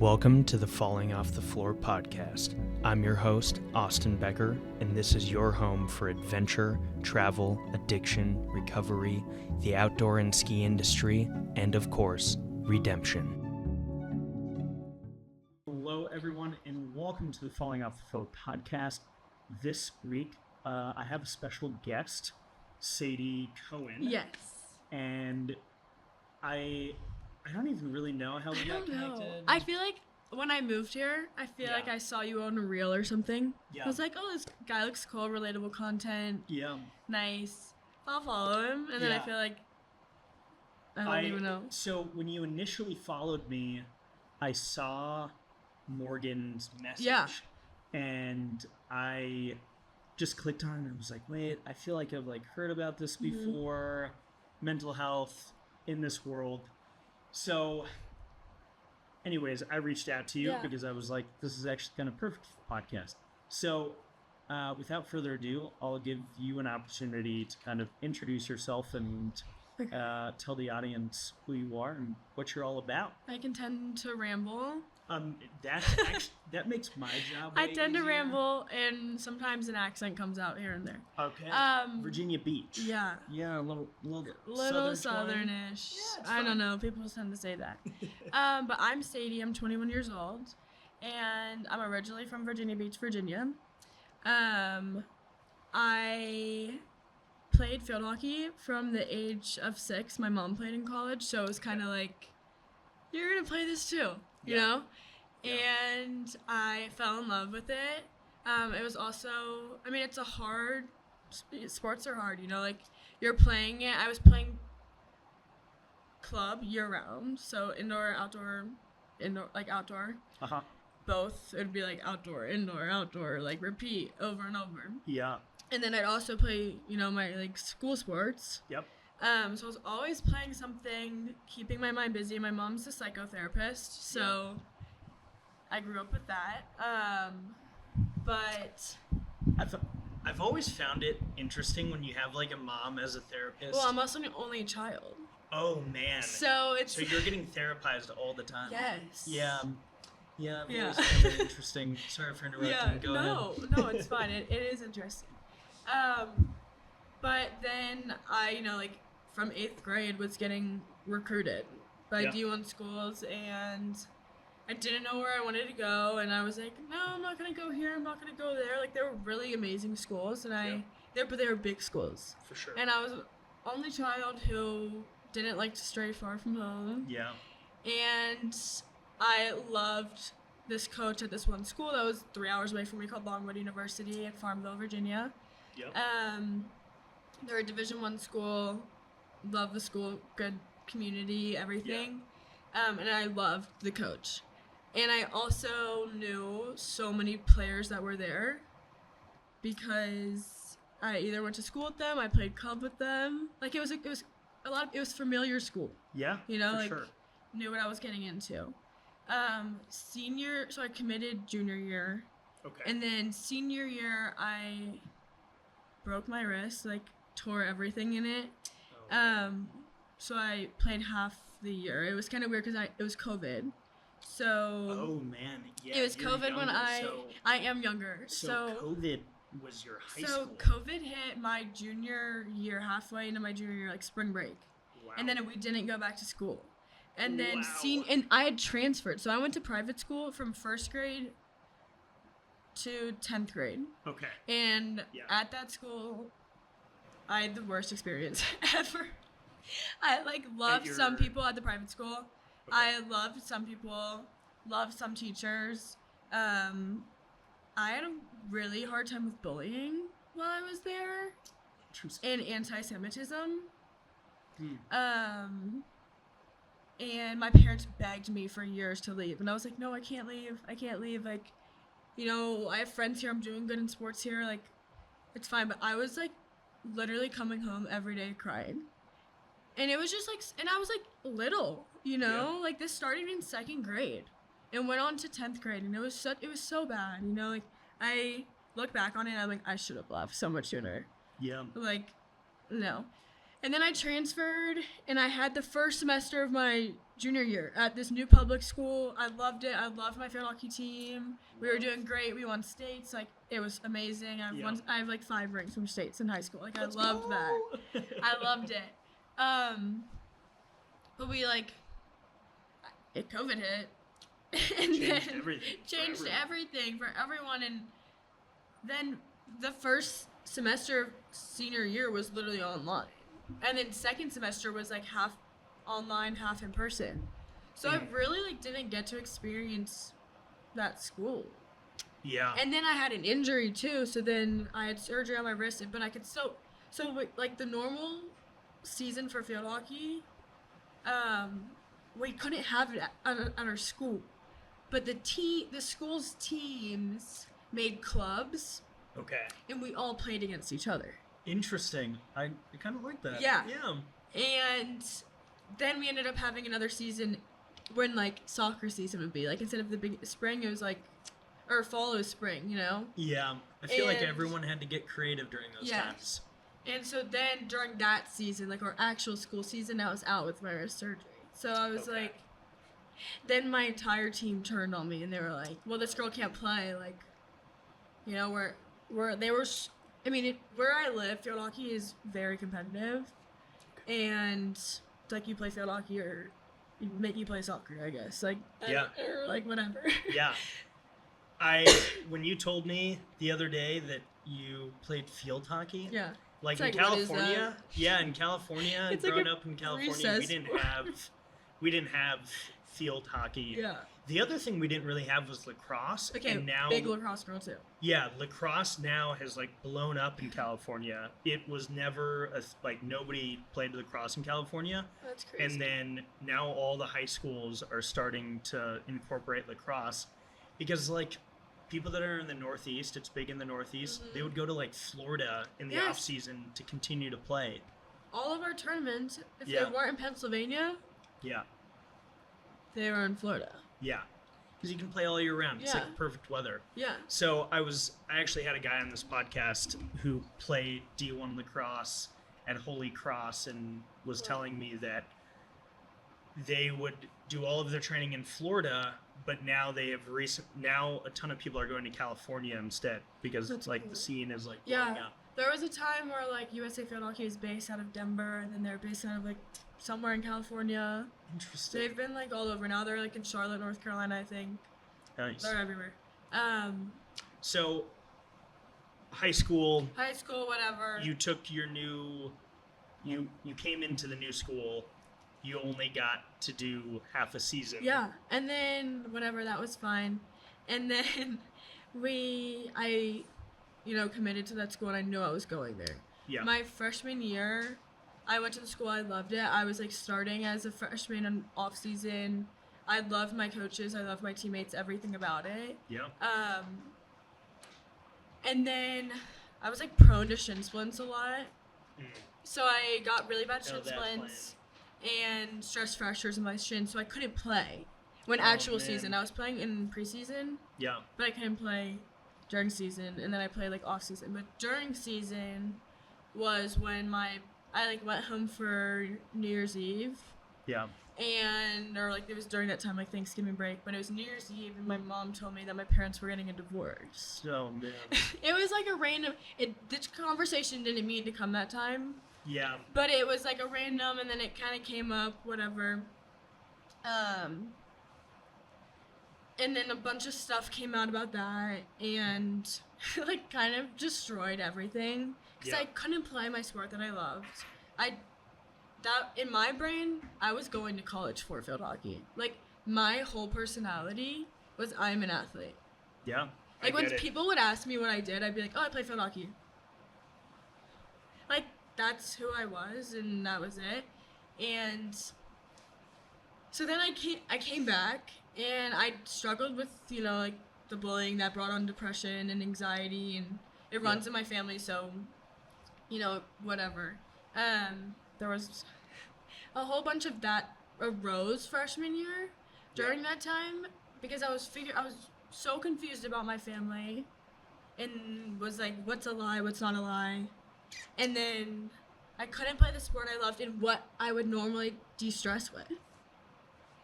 Welcome to the Falling Off the Floor podcast. I'm your host, Austin Becker, and this is your home for adventure, travel, addiction, recovery, the outdoor and ski industry, and of course, redemption. Hello, everyone, and welcome to the Falling Off the Floor podcast. This week, I have a special guest, Sadie Cohen. Yes. And I don't even really know how we got connected. I feel like when I moved here, like I saw you on a reel or something. Yeah. I was like, oh, this guy looks cool, relatable content. Yeah. Nice. I'll follow him. And then I feel like, I don't even know. So when you initially followed me, I saw Morgan's message. Yeah. And I just clicked on it and I was like, wait, I feel like I've heard about this before. Mental health in this world. So, anyways, I reached out to you because I was like, this is actually kind of perfect for the podcast. So, without further ado, I'll give you an opportunity to kind of introduce yourself and tell the audience who you are and what you're all about. I can tend to ramble. That makes my job I way tend to easier. ramble, and sometimes an accent comes out here and there. Okay. Virginia Beach. Yeah. Yeah, a little southernish. Yeah, I don't know. People tend to say that. But I'm Sadie. I'm 21 years old, and I'm originally from Virginia Beach, Virginia. I played field hockey from the age of 6. My mom played in college, so it was kind of like, you're gonna play this too, you know? Yeah. And I fell in love with it. It was also, it's a hard, sports are hard, you know, like you're playing it. I was playing club year round, so indoor, outdoor, Uh-huh. both. It would be like outdoor, indoor, like repeat over and over. Yeah. And then I'd also play, my like school sports. Yep. So I was always playing something, keeping my mind busy. My mom's a psychotherapist, so I grew up with that. But I've always found it interesting when you have like a mom as a therapist. Well, I'm also an only child. Oh man. So you're getting therapized all the time. Yes. Yeah. Yeah. Yeah. I've always found it interesting. Sorry for interrupting. Yeah. Go ahead. No, it's fine. It is interesting. But then I, from 8th grade was getting recruited by D1 schools, and I didn't know where I wanted to go, and I was like, no, I'm not going to go here, I'm not going to go there. Like, they were really amazing schools, and they were big schools. For sure. And I was the only child who didn't like to stray far from home. Yeah. And I loved this coach at this one school that was 3 hours away from me called Longwood University in Farmville, Virginia. Yep. They're a Division I school. Love the school, good community, everything. And I loved the coach. And I also knew so many players that were there because I either went to school with them, I played club with them. Like it was familiar school. Yeah. For sure. Knew what I was getting into. So I committed junior year. Okay. And then senior year I broke my wrist, tore everything in it. So I played half the year. It was kind of weird because it was COVID. So. Oh man, yeah. It was COVID younger, when I am younger. So COVID was your high school. So COVID hit my junior year, halfway into my junior year, spring break. Wow. And then we didn't go back to school. And then and I had transferred. So I went to private school from 1st grade to 10th grade. Okay. And at that school, I had the worst experience ever. I loved some people at the private school. Okay. I loved some people, loved some teachers. I had a really hard time with bullying while I was there. And anti-Semitism. And my parents begged me for years to leave. And I was like, no, I can't leave. I have friends here. I'm doing good in sports here. It's fine. But I was, literally coming home every day crying. And it was just, and I was, little, this started in 2nd grade and went on to 10th grade. And it was so bad, I look back on it and I'm I should have left so much sooner. Yeah. No. And then I transferred, and I had the first semester of my junior year at this new public school. I loved it. I loved my field hockey team. We were doing great. We won states. Like, it was amazing. I have like 5 rings from states in high school. Like, I loved that. I loved it. But we COVID hit. And changed everything for everyone. And then the first semester of senior year was literally online. And then second semester was like half online, half in person. So I really didn't get to experience that school. Yeah. And then I had an injury too. So then I had surgery on my wrist, but I could still, the normal season for field hockey, we couldn't have it at our school. But the school's teams made clubs. Okay. And we all played against each other. Interesting. I kind of like that. Yeah. Yeah. And then we ended up having another season when soccer season would be instead of the big spring, it was or fall or spring, you know? Yeah. I feel like everyone had to get creative during those times. And so then during that season, our actual school season, I was out with my wrist surgery. So I was then my entire team turned on me and they were like, well, this girl can't play. Where I live, field hockey is very competitive. And you play field hockey or you play soccer, I guess. Or whatever. Yeah. When you told me the other day that you played field hockey. Yeah. In California. Yeah, in California, growing up in California, we didn't have field hockey. Yeah. The other thing we didn't really have was lacrosse. Okay, and now, big lacrosse girl too. Yeah, lacrosse now has blown up in California. It was never nobody played lacrosse in California. That's crazy. And then now all the high schools are starting to incorporate lacrosse because people that are in the Northeast, it's big in the Northeast. Mm-hmm. They would go to Florida in the off season to continue to play. All of our tournaments, if they weren't in Pennsylvania, they were in Florida. Yeah, because you can play all year round. It's perfect weather. Yeah. So I actually had a guy on this podcast who played D1 lacrosse at Holy Cross and was telling me that they would do all of their training in Florida, but now they have now a ton of people are going to California instead because it's the scene is blowing up. There was a time where USA Field Hockey is based out of Denver, and then they're based out of somewhere in California. Interesting. They've been all over. Now they're in Charlotte, North Carolina, I think. Nice. They're everywhere. So high school, whatever. You took your new, you came into the new school. You only got to do half a season. Yeah, and then whatever, that was fine. And then I committed to that school and I knew I was going there. Yeah. My freshman year, I went to the school, I loved it. I was starting as a freshman and off season. I loved my coaches, I loved my teammates, everything about it. Yeah. And then I was prone to shin splints a lot. So I got really bad shin splints and stress fractures in my shin, so I couldn't play when actual season. I was playing in preseason. Yeah. But I couldn't play during season, and then I played off season. But during season was when I went home for New Year's Eve. Yeah. And it was during that time Thanksgiving break, but it was New Year's Eve, and my mom told me that my parents were getting a divorce. Oh man. It was a random. This conversation didn't mean to come that time. Yeah. But it was a random, and then it kind of came up, whatever. And then a bunch of stuff came out about that, and kind of destroyed everything. Because I couldn't play my sport that I loved. In my brain, I was going to college for field hockey. My whole personality was I'm an athlete. Yeah. When people would ask me what I did, I'd be I play field hockey. That's who I was, and that was it. And so then I came back, and I struggled with, the bullying that brought on depression and anxiety, and it runs in my family, so, whatever. There was a whole bunch of that arose freshman year during that time, because I was so confused about my family, and was what's a lie, what's not a lie. And then I couldn't play the sport I loved and what I would normally de-stress with.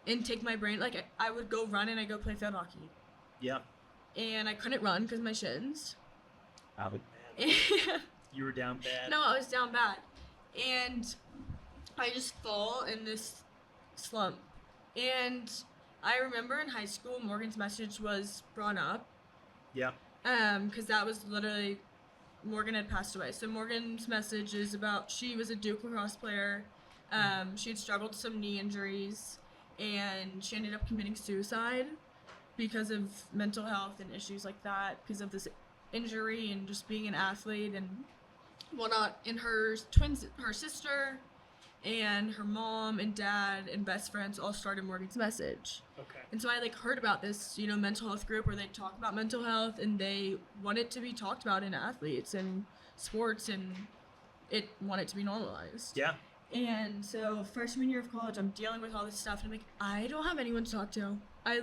and take my brain. Like, I would go run and I'd go play field hockey. Yeah. And I couldn't run because of my shins. Oh, man. You were down bad? No, I was down bad. And I just fall in this slump. And I remember in high school, Morgan's Message was brought up. Yeah. Because that was literally, Morgan had passed away. So Morgan's Message is about, she was a Duke lacrosse player. She had struggled with some knee injuries, and she ended up committing suicide because of mental health and issues like that, because of this injury and just being an athlete and whatnot. And her sister and her mom and dad and best friends all started Morgan's Message. Okay. And so I heard about this, mental health group where they talk about mental health, and they want it to be talked about in athletes and sports, and want it to be normalized. Yeah. And so freshman year of college, I'm dealing with all this stuff, and I'm like, I don't have anyone to talk to. I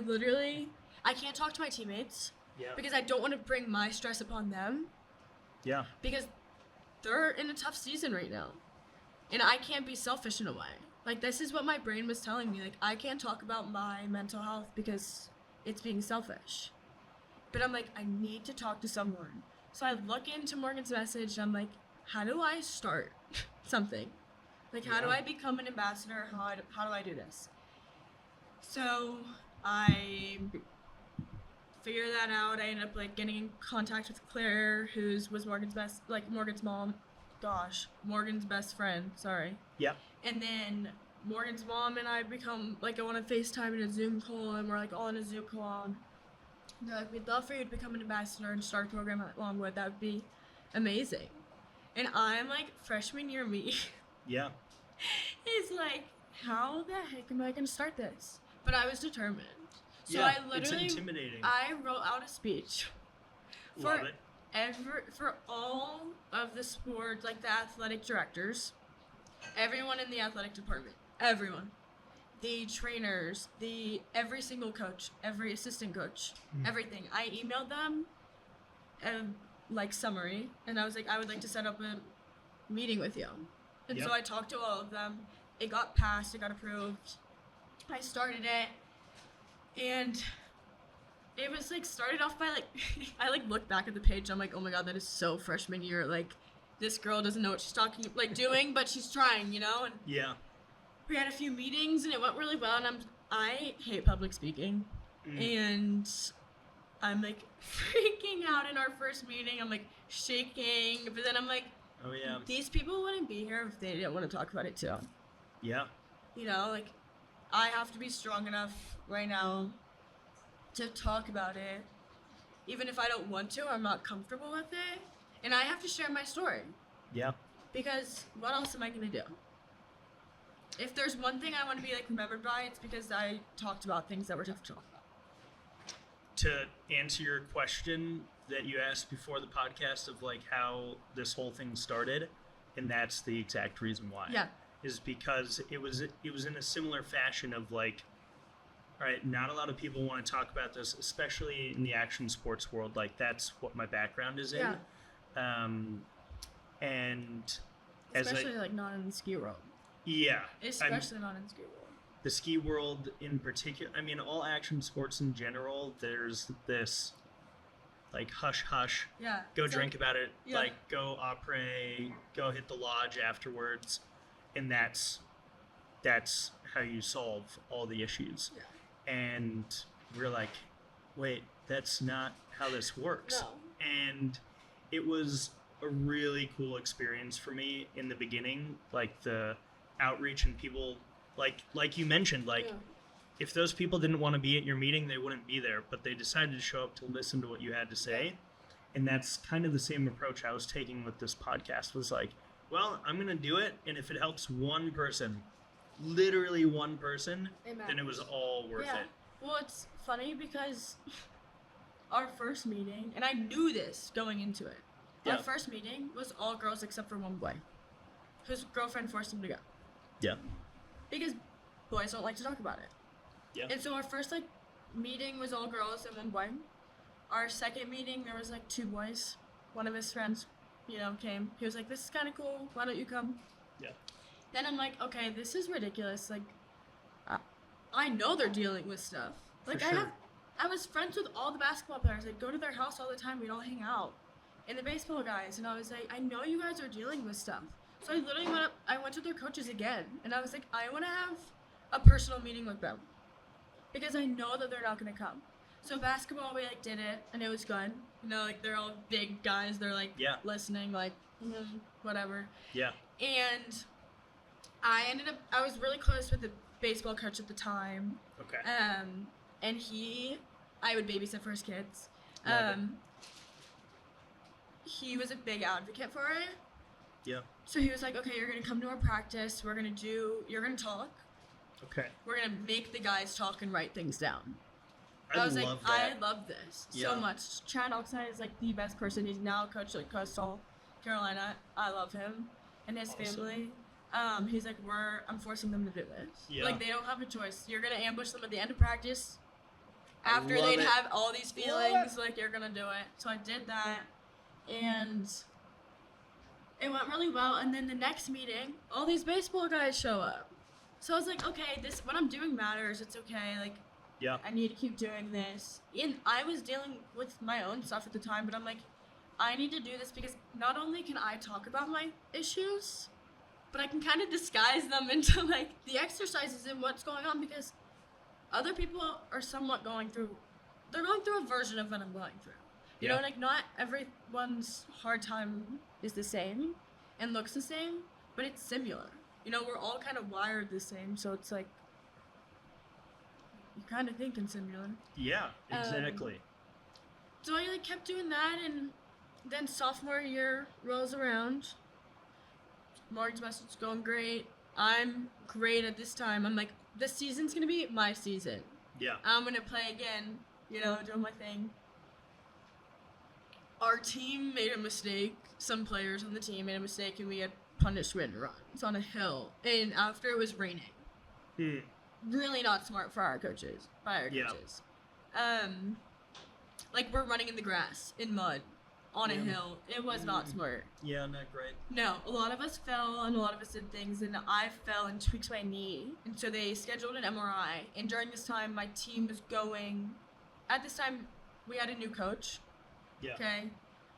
can't talk to my teammates. Yeah. Because I don't want to bring my stress upon them. Yeah. Because they're in a tough season right now. And I can't be selfish in a way. This is what my brain was telling me. I can't talk about my mental health because it's being selfish. But I'm like, I need to talk to someone. So I look into Morgan's Message, and I'm like, how do I start something? How do I become an ambassador? How do I do this? So I figure that out. I ended up getting in contact with Claire, was Morgan's Morgan's mom. Morgan's best friend. Sorry. Yeah. And then Morgan's mom and I become I want to FaceTime in a Zoom call, and we're all in a Zoom call. And they're like, we'd love for you to become an ambassador and start a program at Longwood. That would be amazing. And I'm freshman year me. Yeah. It's how the heck am I going to start this? But I was determined. So yeah, I literally, it's intimidating. I wrote out a speech Love it. For all of the sports, the athletic directors, everyone in the athletic department, everyone, the trainers, every single coach, every assistant coach, everything. I emailed them a summary, and I was I would like to set up a meeting with you. And so I talked to all of them. It got passed. It got approved. I started it, and it was started off by I look back at the page. I'm oh my god, that is so freshman year. This girl doesn't know what she's doing, but she's trying, And yeah. We had a few meetings, and it went really well. And I hate public speaking, and I'm freaking out in our first meeting. I'm shaking, but then I'm oh yeah, these people wouldn't be here if they didn't want to talk about it too. Yeah. I have to be strong enough right now to talk about it, even if I don't want to or I'm not comfortable with it. And I have to share my story. Yeah. Because what else am I going to do? If there's one thing I want to be remembered by, it's because I talked about things that were tough to talk about. To answer your question that you asked before the podcast of how this whole thing started, and that's the exact reason why. Yeah. Is because it was in a similar fashion of all right, not a lot of people want to talk about this, especially in the action sports world. That's what my background is in. Yeah. And especially not in the ski world. Yeah. Especially not in the ski world. The ski world in particular, all action sports in general, there's this hush hush. Yeah. Go drink about it. Yeah. Go après, go hit the lodge afterwards. And that's how you solve all the issues. Yeah. And we're wait, that's not how this works. No. And it was a really cool experience for me in the beginning, the outreach and people, like you mentioned, yeah. If those people didn't want to be at your meeting, they wouldn't be there, but they decided to show up to listen to what you had to say. And that's kind of the same approach I was taking with this podcast, was well, I'm going to do it, and if it helps one person, literally one person, then it was all worth it. Well, it's funny because our first meeting, and I knew this going into it, our first meeting was all girls except for one boy, whose girlfriend forced him to go. Yeah. Because boys don't like to talk about it. Yeah. And so our first meeting was all girls and one boy. Our second meeting, there was 2 boys. One of his friends, came. He was this is kind of cool. Why don't you come? Yeah. Then I'm okay, this is ridiculous. I know they're dealing with stuff. Like, For sure. I was friends with all the basketball players. I'd go to their house all the time. We'd all hang out. And the baseball guys. And I was like, I know you guys are dealing with stuff. So I literally went to their coaches again. And I was like, I want to have a personal meeting with them. Because I know that they're not going to come. So basketball, we, like, did it. And it was good. You know, like, they're all big guys. They're, like, listening, like, whatever. Yeah. And I was really close with the baseball coach at the time. Okay. And I would babysit for his kids. Love it. He was a big advocate for it. Yeah. So he was like, okay, you're going to come to our practice. You're going to talk. Okay. We're going to make the guys talk and write things down. I was love like, that. I love this Yeah. so much. Chad Oxide is, like, the best person. He's now a coach at Coastal Carolina. I love him and his family. He's like, I'm forcing them to do this. Yeah. Like, they don't have a choice. You're going to ambush them at the end of practice. After love they'd it. have all these feelings, like, you're going to do it. So I did that. And it went really well. And then the next meeting, all these baseball guys show up. So I was like, okay, what I'm doing matters. It's okay. Like, Yeah. I need to keep doing this. And I was dealing with my own stuff at the time, but I'm like, I need to do this because not only can I talk about my issues, but I can kind of disguise them into, like, the exercises and what's going on, because other people are somewhat going through a version of what I'm going through. You know, like, not everyone's hard time is the same and looks the same, but it's similar. You know, we're all kind of wired the same, so it's like, you're kind of thinking similar. Yeah, exactly. So I, like, kept doing that, and then sophomore year rolls around. Morgans Message is going great. I'm great at this time. I'm like, this season's going to be my season. Yeah. I'm going to play again, you know, doing my thing. Our team made a mistake. Some players on the team made a mistake, and we had punishment runs on a hill. And after it was raining. Really not smart for our coaches, by our coaches. Like, we're running in the grass, in mud, on a hill. It was not smart. Yeah, not great. No, a lot of us fell, and a lot of us did things, and I fell and tweaked my knee. And so they scheduled an MRI, and during this time, my team was going... At this time, we had a new coach. Yeah. Okay?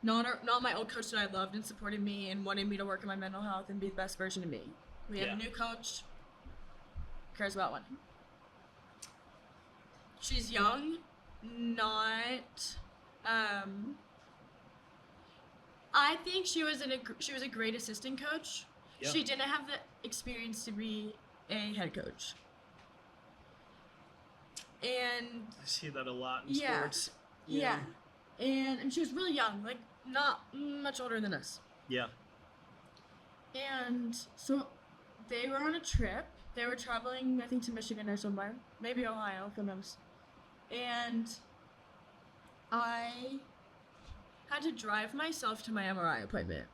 Not my old coach that I loved and supported me and wanted me to work on my mental health and be the best version of me. We had a new coach. Cares about winning. She's young, not. I think she was a great assistant coach. Yeah. She didn't have the experience to be a head coach. And I see that a lot in Yeah. sports. yeah, and she was really young, like not much older than us. Yeah. And so they were on a trip. They were traveling, I think, to Michigan or somewhere. Maybe Ohio, who knows. And I had to drive myself to my MRI appointment.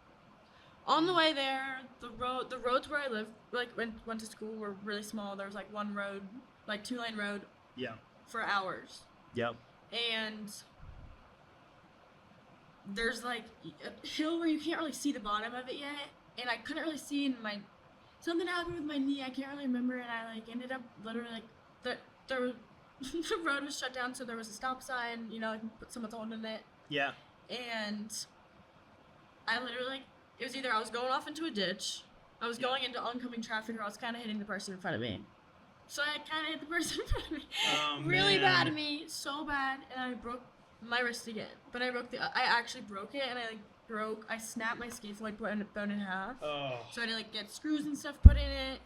On the way there, the roads where I live, like, went to school, were really small. There was, like, one road, like, 2-lane road Yeah. for hours. Yep. And there's, like, a hill where you can't really see the bottom of it yet. And I couldn't really see in my... Something happened with my knee. I can't really remember. And I, like, ended up literally, like... the road was shut down, so there was a stop sign. You know, I can put someone's holding it. Yeah. And I literally, like... It was either I was going off into a ditch, I was going into oncoming traffic, or I was kind of hitting the person in front of me. So I kind of hit the person in front of me. Oh, really man. bad to me, so bad, and I broke my wrist again. But I actually broke it, and I snapped my scaphoid bone in half. Oh. So I had to, like, get screws and stuff put in it.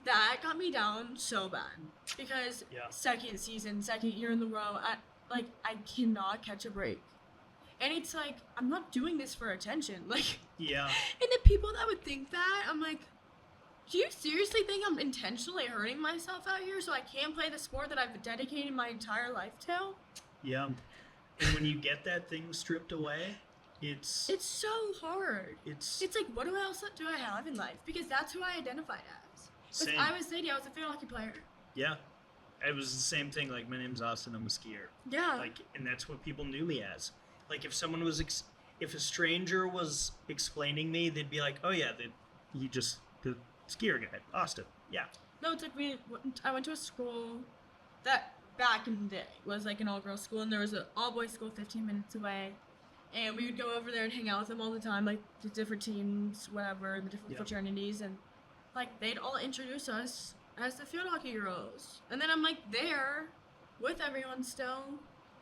That got me down so bad. Because second year in the row, I cannot catch a break. And it's like, I'm not doing this for attention. Like, Yeah. and the people that would think that, I'm like, do you seriously think I'm intentionally hurting myself out here so I can't play the sport that I've dedicated my entire life to? Yeah. And when you get that thing stripped away, it's so hard. It's like, what else do I have in life? Because that's who I identified as. Same. I was Sadie. I was a field hockey player. Yeah. It was the same thing. Like, my name's Austin. I'm a skier. Yeah. Like, and that's what people knew me as. Like, if someone was, if a stranger was explaining me, they'd be like, "Oh yeah, the skier guy, Austin." Yeah. No, it's like I went to a school that back in the day was like an all-girls school, and there was an all-boys school 15 minutes away. And we would go over there and hang out with them all the time, like the different teams, whatever, the different fraternities, and like they'd all introduce us as the field hockey girls. And then I'm like there with everyone still,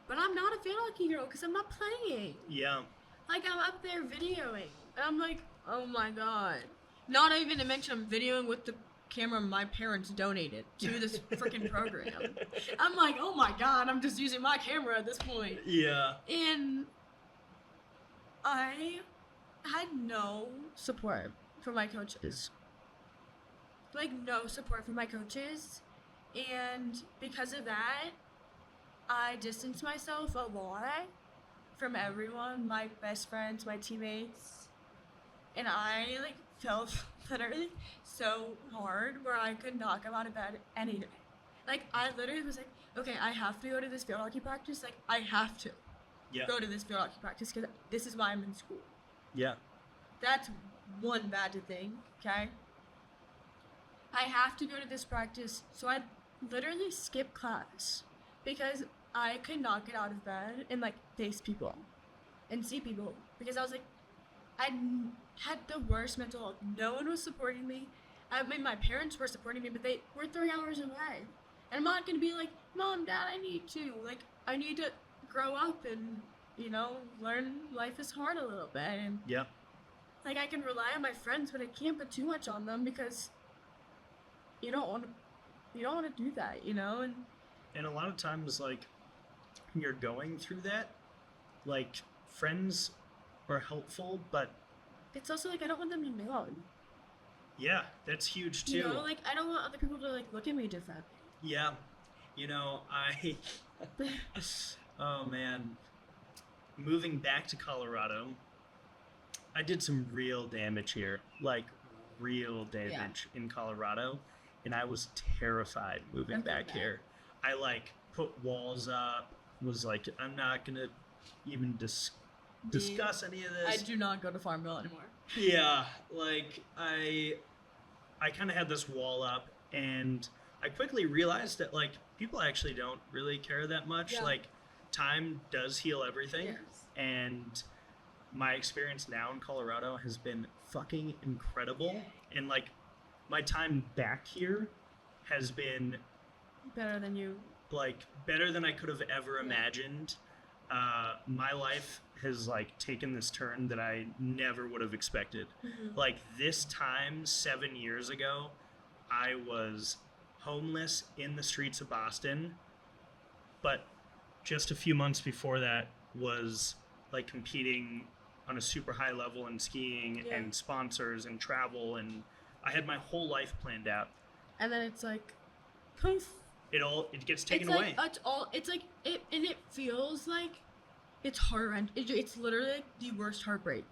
but I'm not a field hockey girl because I'm not playing. Yeah. Like I'm up there videoing, and I'm like, oh my god. Not even to mention I'm videoing with the camera my parents donated to this freaking program. I'm like, oh my god, I'm just using my camera at this point. Yeah. And I had no support from my coaches. Like, no support from my coaches. And because of that, I distanced myself a lot from everyone, my best friends, my teammates. And I, like, felt literally so hard where I could not come out of bed any day. Like, I literally was like, okay, I have to go to this field hockey practice. Like, I have to go to this field hockey practice because this is why I'm in school. Yeah. That's one bad thing, okay? I have to go to this practice, so I literally skipped class because I could not get out of bed and, like, face people and see people because I was like, I had the worst mental health. No one was supporting me. I mean, my parents were supporting me, but they were 3 hours away. And I'm not going to be like, Mom, Dad, I need to. Like, I need to grow up and, you know, learn life is hard a little bit. And, like, I can rely on my friends, but I can't put too much on them because you don't want to do that, you know? And a lot of times, like, when you're going through that, like, friends are helpful, but it's also like I don't want them to know. Yeah, that's huge too. You know, like I don't want other people to like look at me different. Yeah, you know, oh man, moving back to Colorado, I did some real damage here, like real damage in Colorado, and I was terrified moving back here. I like put walls up, was like, I'm not gonna even discuss any of this. I do not go to Farmville anymore. Yeah, like I kind of had this wall up, and I quickly realized that like people actually don't really care that much. Yeah. Like time does heal everything, Yes. and my experience now in Colorado has been fucking incredible. And like my time back here has been better than you. Like better than I could have ever imagined. My life has like taken this turn that I never would have expected. Mm-hmm. Like this time 7 years ago, I was homeless in the streets of Boston, but just a few months before that was like competing on a super high level in skiing and sponsors and travel, and I had my whole life planned out. And then it's like poof. It gets taken it's away. Like, it's like it, and it feels like it's heart-wrenching. It's literally like the worst heartbreak.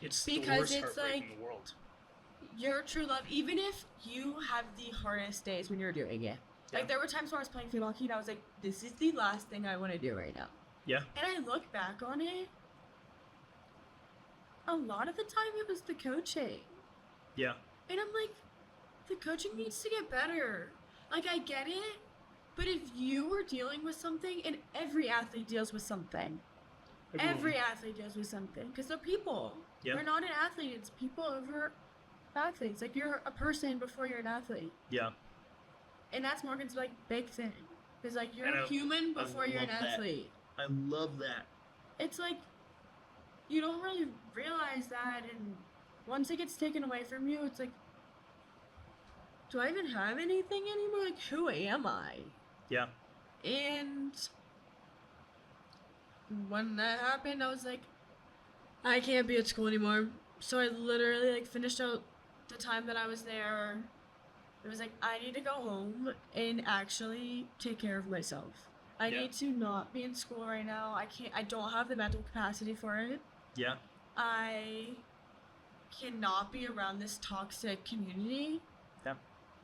It's because the worst it's heartbreak like in the world. Your true love, even if you have the hardest days when you're doing it. Yeah. Like there were times where I was playing field hockey and I was like, this is the last thing I want to do right now. Yeah. And I look back on it, a lot of the time it was the coaching. Yeah. And I'm like, the coaching needs to get better. Like, I get it, but if you were dealing with something, and every athlete deals with something. Every athlete deals with something. Because they're people. Yeah. They're not an athlete. It's people over athletes. Like, you're a person before you're an athlete. Yeah. And that's Morgan's, like, big thing. It's like, you're a human before you're an athlete. I love that. It's like, you don't really realize that, and once it gets taken away from you, it's like, do I even have anything anymore? Like, who am I? Yeah. And when that happened, I was like, I can't be at school anymore. So I literally, like, finished out the time that I was there. It was like, I need to go home and actually take care of myself. I need to not be in school right now. I don't have the mental capacity for it. Yeah. I cannot be around this toxic community. Yeah.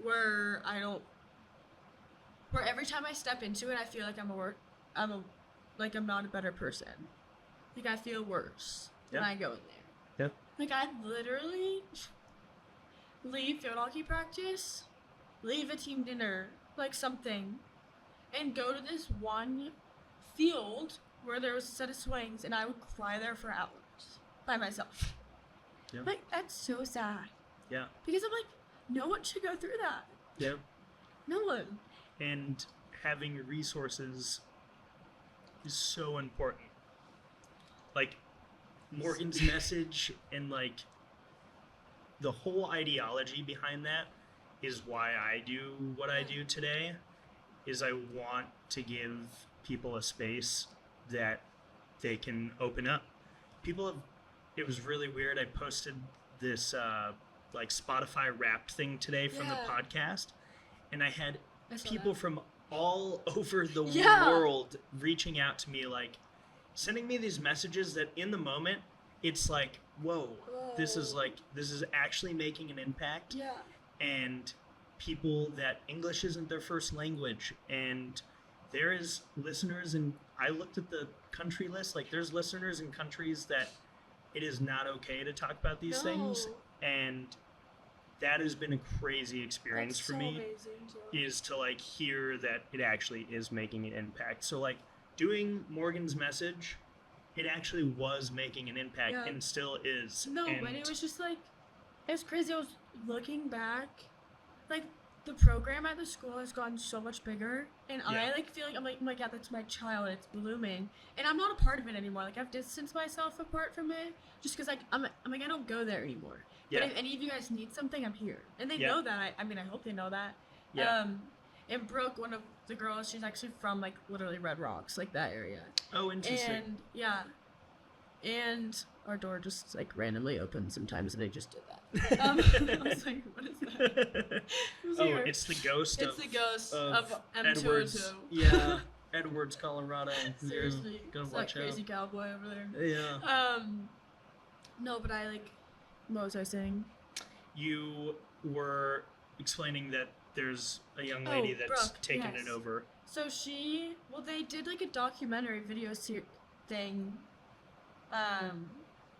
Where every time I step into it, I feel like I'm not a better person. Like I feel worse when I go in there. Yeah. Like I literally leave field hockey practice leave a team dinner, like something, and go to this one field where there was a set of swings, and I would cry there for hours by myself. Yeah. Like, that's so sad. Yeah. Because I'm like, no one should go through that. Yeah. No one. And having resources is so important. Like, Morgan's Message and, like, the whole ideology behind that is why I do what I do today, is I want to give people a space that they can open up. It was really weird. I posted this, like, Spotify Wrapped thing today from the podcast, and I had people from all over the world reaching out to me, like, sending me these messages that in the moment, it's like, whoa. This is actually making an impact. Yeah. And people that English isn't their first language, and there is listeners, and I looked at the country list, like, there's listeners in countries that it is not okay to talk about these things, and that has been a crazy experience for me, is to, like, hear that it actually is making an impact. So, like, doing Morgan's Message, it actually was making an impact and still is. No, but it was just like, it was crazy. I was looking back, like, the program at the school has gotten so much bigger, and I, like, feel like, I'm like, yeah, that's my child, it's blooming, and I'm not a part of it anymore. Like, I've distanced myself apart from it, just because, like, I'm like, I don't go there anymore. Yeah. But if any of you guys need something, I'm here. And they know that. I mean, I hope they know that. Yeah. And Brooke, one of the girls, she's actually from, like, literally Red Rocks, like, that area. Oh, interesting. And, yeah. And our door just, like, randomly opens sometimes, and they just did that. I was like, what is that? It's the ghost of M202. Edwards. Yeah, Edwards, Colorado. Seriously. Gotta it's watch that crazy out. cowboy over there. Yeah. No, but I, like, what was I saying? You were explaining that there's a young lady that's Brooke, taken it over. So they did, like, a documentary video thing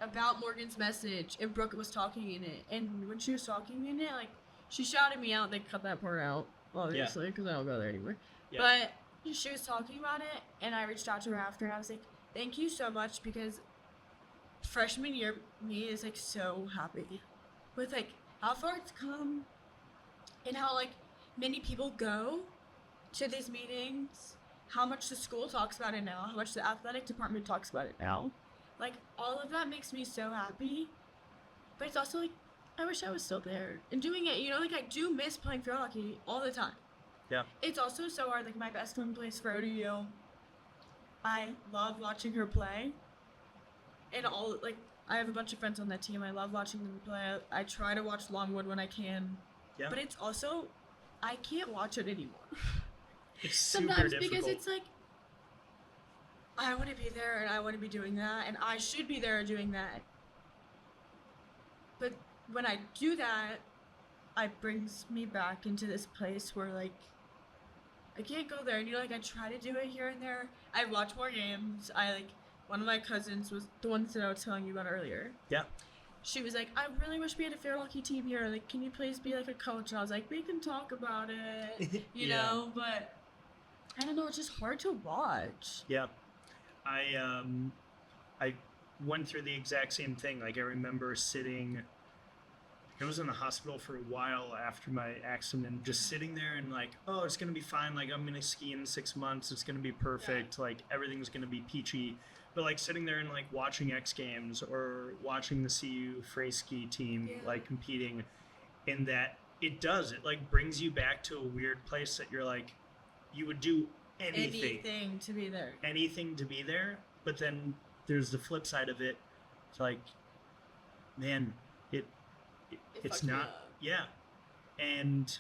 about Morgan's Message, and Brooke was talking in it, and when she was talking in it, like, she shouted me out. They cut that part out, obviously, because I don't go there anymore. Yeah. But she was talking about it, and I reached out to her after, and I was like, thank you so much, because freshman year me is, like, so happy with, like, how far it's come, and how, like, many people go to these meetings, how much the school talks about it now, how much the athletic department talks about it now. Like, all of that makes me so happy. But it's also, like, I wish I was still there and doing it. You know, like, I do miss playing field hockey all the time. Yeah. It's also so hard. Like, my best friend plays for ODU. I love watching her play. And I have a bunch of friends on that team. I love watching them play. I try to watch Longwood when I can. Yeah. But it's also, I can't watch it anymore. It's super sometimes difficult. Because it's like, I want to be there, and I want to be doing that, and I should be there doing that. But when I do that, it brings me back into this place where, like, I can't go there. And, you know, like, I try to do it here and there. I watch more games. One of my cousins was the ones that I was telling you about earlier. Yeah. She was like, I really wish we had a field hockey team here. Like, can you please be, like, a coach? And I was like, we can talk about it, you know, but I don't know. It's just hard to watch. Yeah. I went through the exact same thing. Like, I remember I was in the hospital for a while after my accident, just sitting there and, like, oh, it's going to be fine. Like, I'm going to ski in 6 months. It's going to be perfect. Yeah. Like, everything's going to be peachy. But, like, sitting there and, like, watching X Games or watching the CU Frey ski team, like, competing, in that it like, brings you back to a weird place that you're, like, you would do anything to be there. Anything to be there. But then there's the flip side of it. It's like, man, it's not. Yeah. And,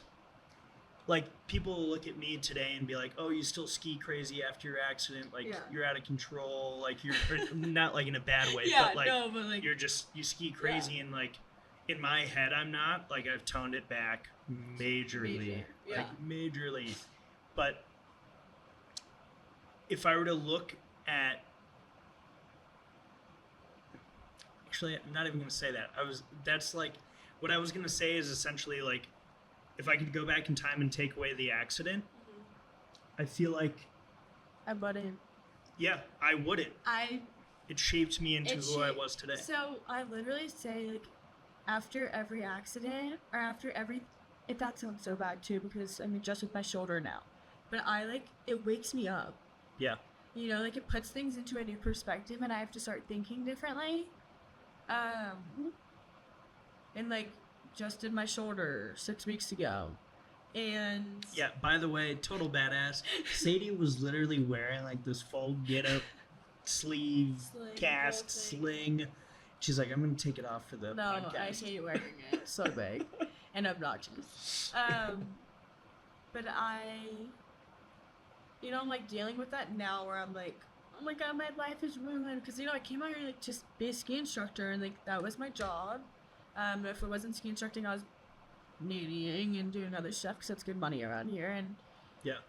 like, people look at me today and be like, oh, you still ski crazy after your accident. Like, you're out of control. Like, you're not, like, in a bad way. But, like, you ski crazy. Yeah. And, like, in my head, I'm not. Like, I've toned it back majorly. Like, majorly. But if I were to look at, actually, I'm not even going to say that. That's like, what I was going to say is essentially, like, if I could go back in time and take away the accident, I feel like, I wouldn't. yeah, I wouldn't. It shaped me into who I was today. So I literally say, like, after every accident, or after every, if that sounds so bad too, because I'm just with my shoulder now, but it wakes me up. Yeah. You know, like, it puts things into a new perspective, and I have to start thinking differently. And, like, just did my shoulder 6 weeks ago. And... Yeah, by the way, total badass. Sadie was literally wearing, like, this full get-up, sleeve, cast, sling. She's like, I'm going to take it off for the podcast. No, I hate wearing it. It's so big and obnoxious. But you know, I'm, like, dealing with that now where I'm like, oh my god, my life is ruined. Because, you know, I came out here, like, just be a ski instructor, and, like, that was my job. If it wasn't ski instructing, I was nannying and doing other stuff because that's good money around here. And yeah,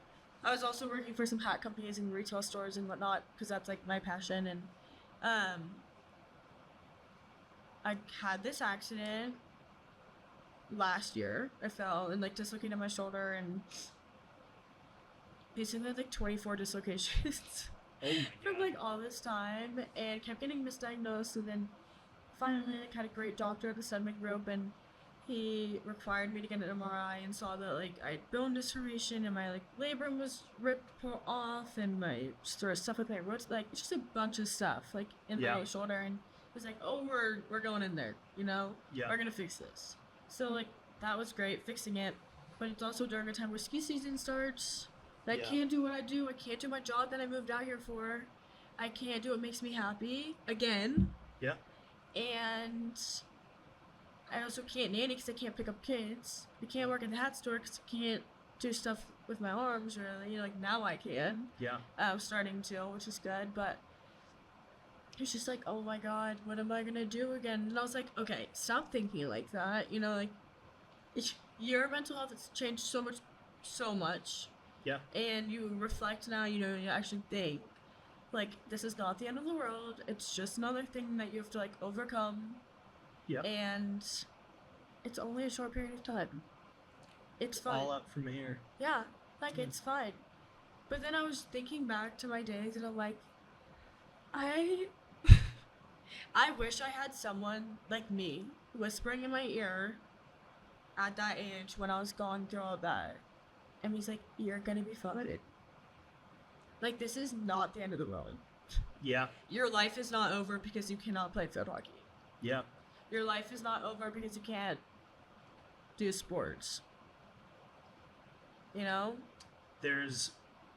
I was also working for some hat companies and retail stores and whatnot because that's, like, my passion. And I had this accident last year. I fell and, like, dislocated my shoulder and basically had, like, 24 dislocations from, like, all this time, and kept getting misdiagnosed. And then finally, like, had a great doctor at the stomach group, and he required me to get an MRI and saw that, like, I had bone disformation and my, like, labrum was pulled off, and my sort of stuff with my roots, like, just a bunch of stuff, like, in my shoulder. And it was like, oh, we're going in there, you know? Yeah. We're gonna fix this. So, like, that was great, fixing it. But it's also during a time where ski season starts. I can't do what I do. I can't do my job that I moved out here for. I can't do what makes me happy again. Yeah. And I also can't nanny because I can't pick up kids. I can't work at the hat store because I can't do stuff with my arms, really. You know, like, now I can. Yeah. I'm starting to, which is good. But it's just like, oh my god, what am I gonna do again? And I was like, okay, stop thinking like that. You know, like, your mental health has changed so much. Yeah. And you reflect now, you know, you actually think, like, this is not the end of the world. It's just another thing that you have to, like, overcome. Yeah. And it's only a short period of time. It's fine. All up from here. Yeah. Like, it's fine. But then I was thinking back to my days, and I'm like, I wish I had someone like me whispering in my ear at that age when I was going through all that. And he's like, you're gonna be fine. Like, this is not the end of the world. Yeah. Your life is not over because you cannot play field hockey. Yeah. Your life is not over because you can't do sports. You know? There's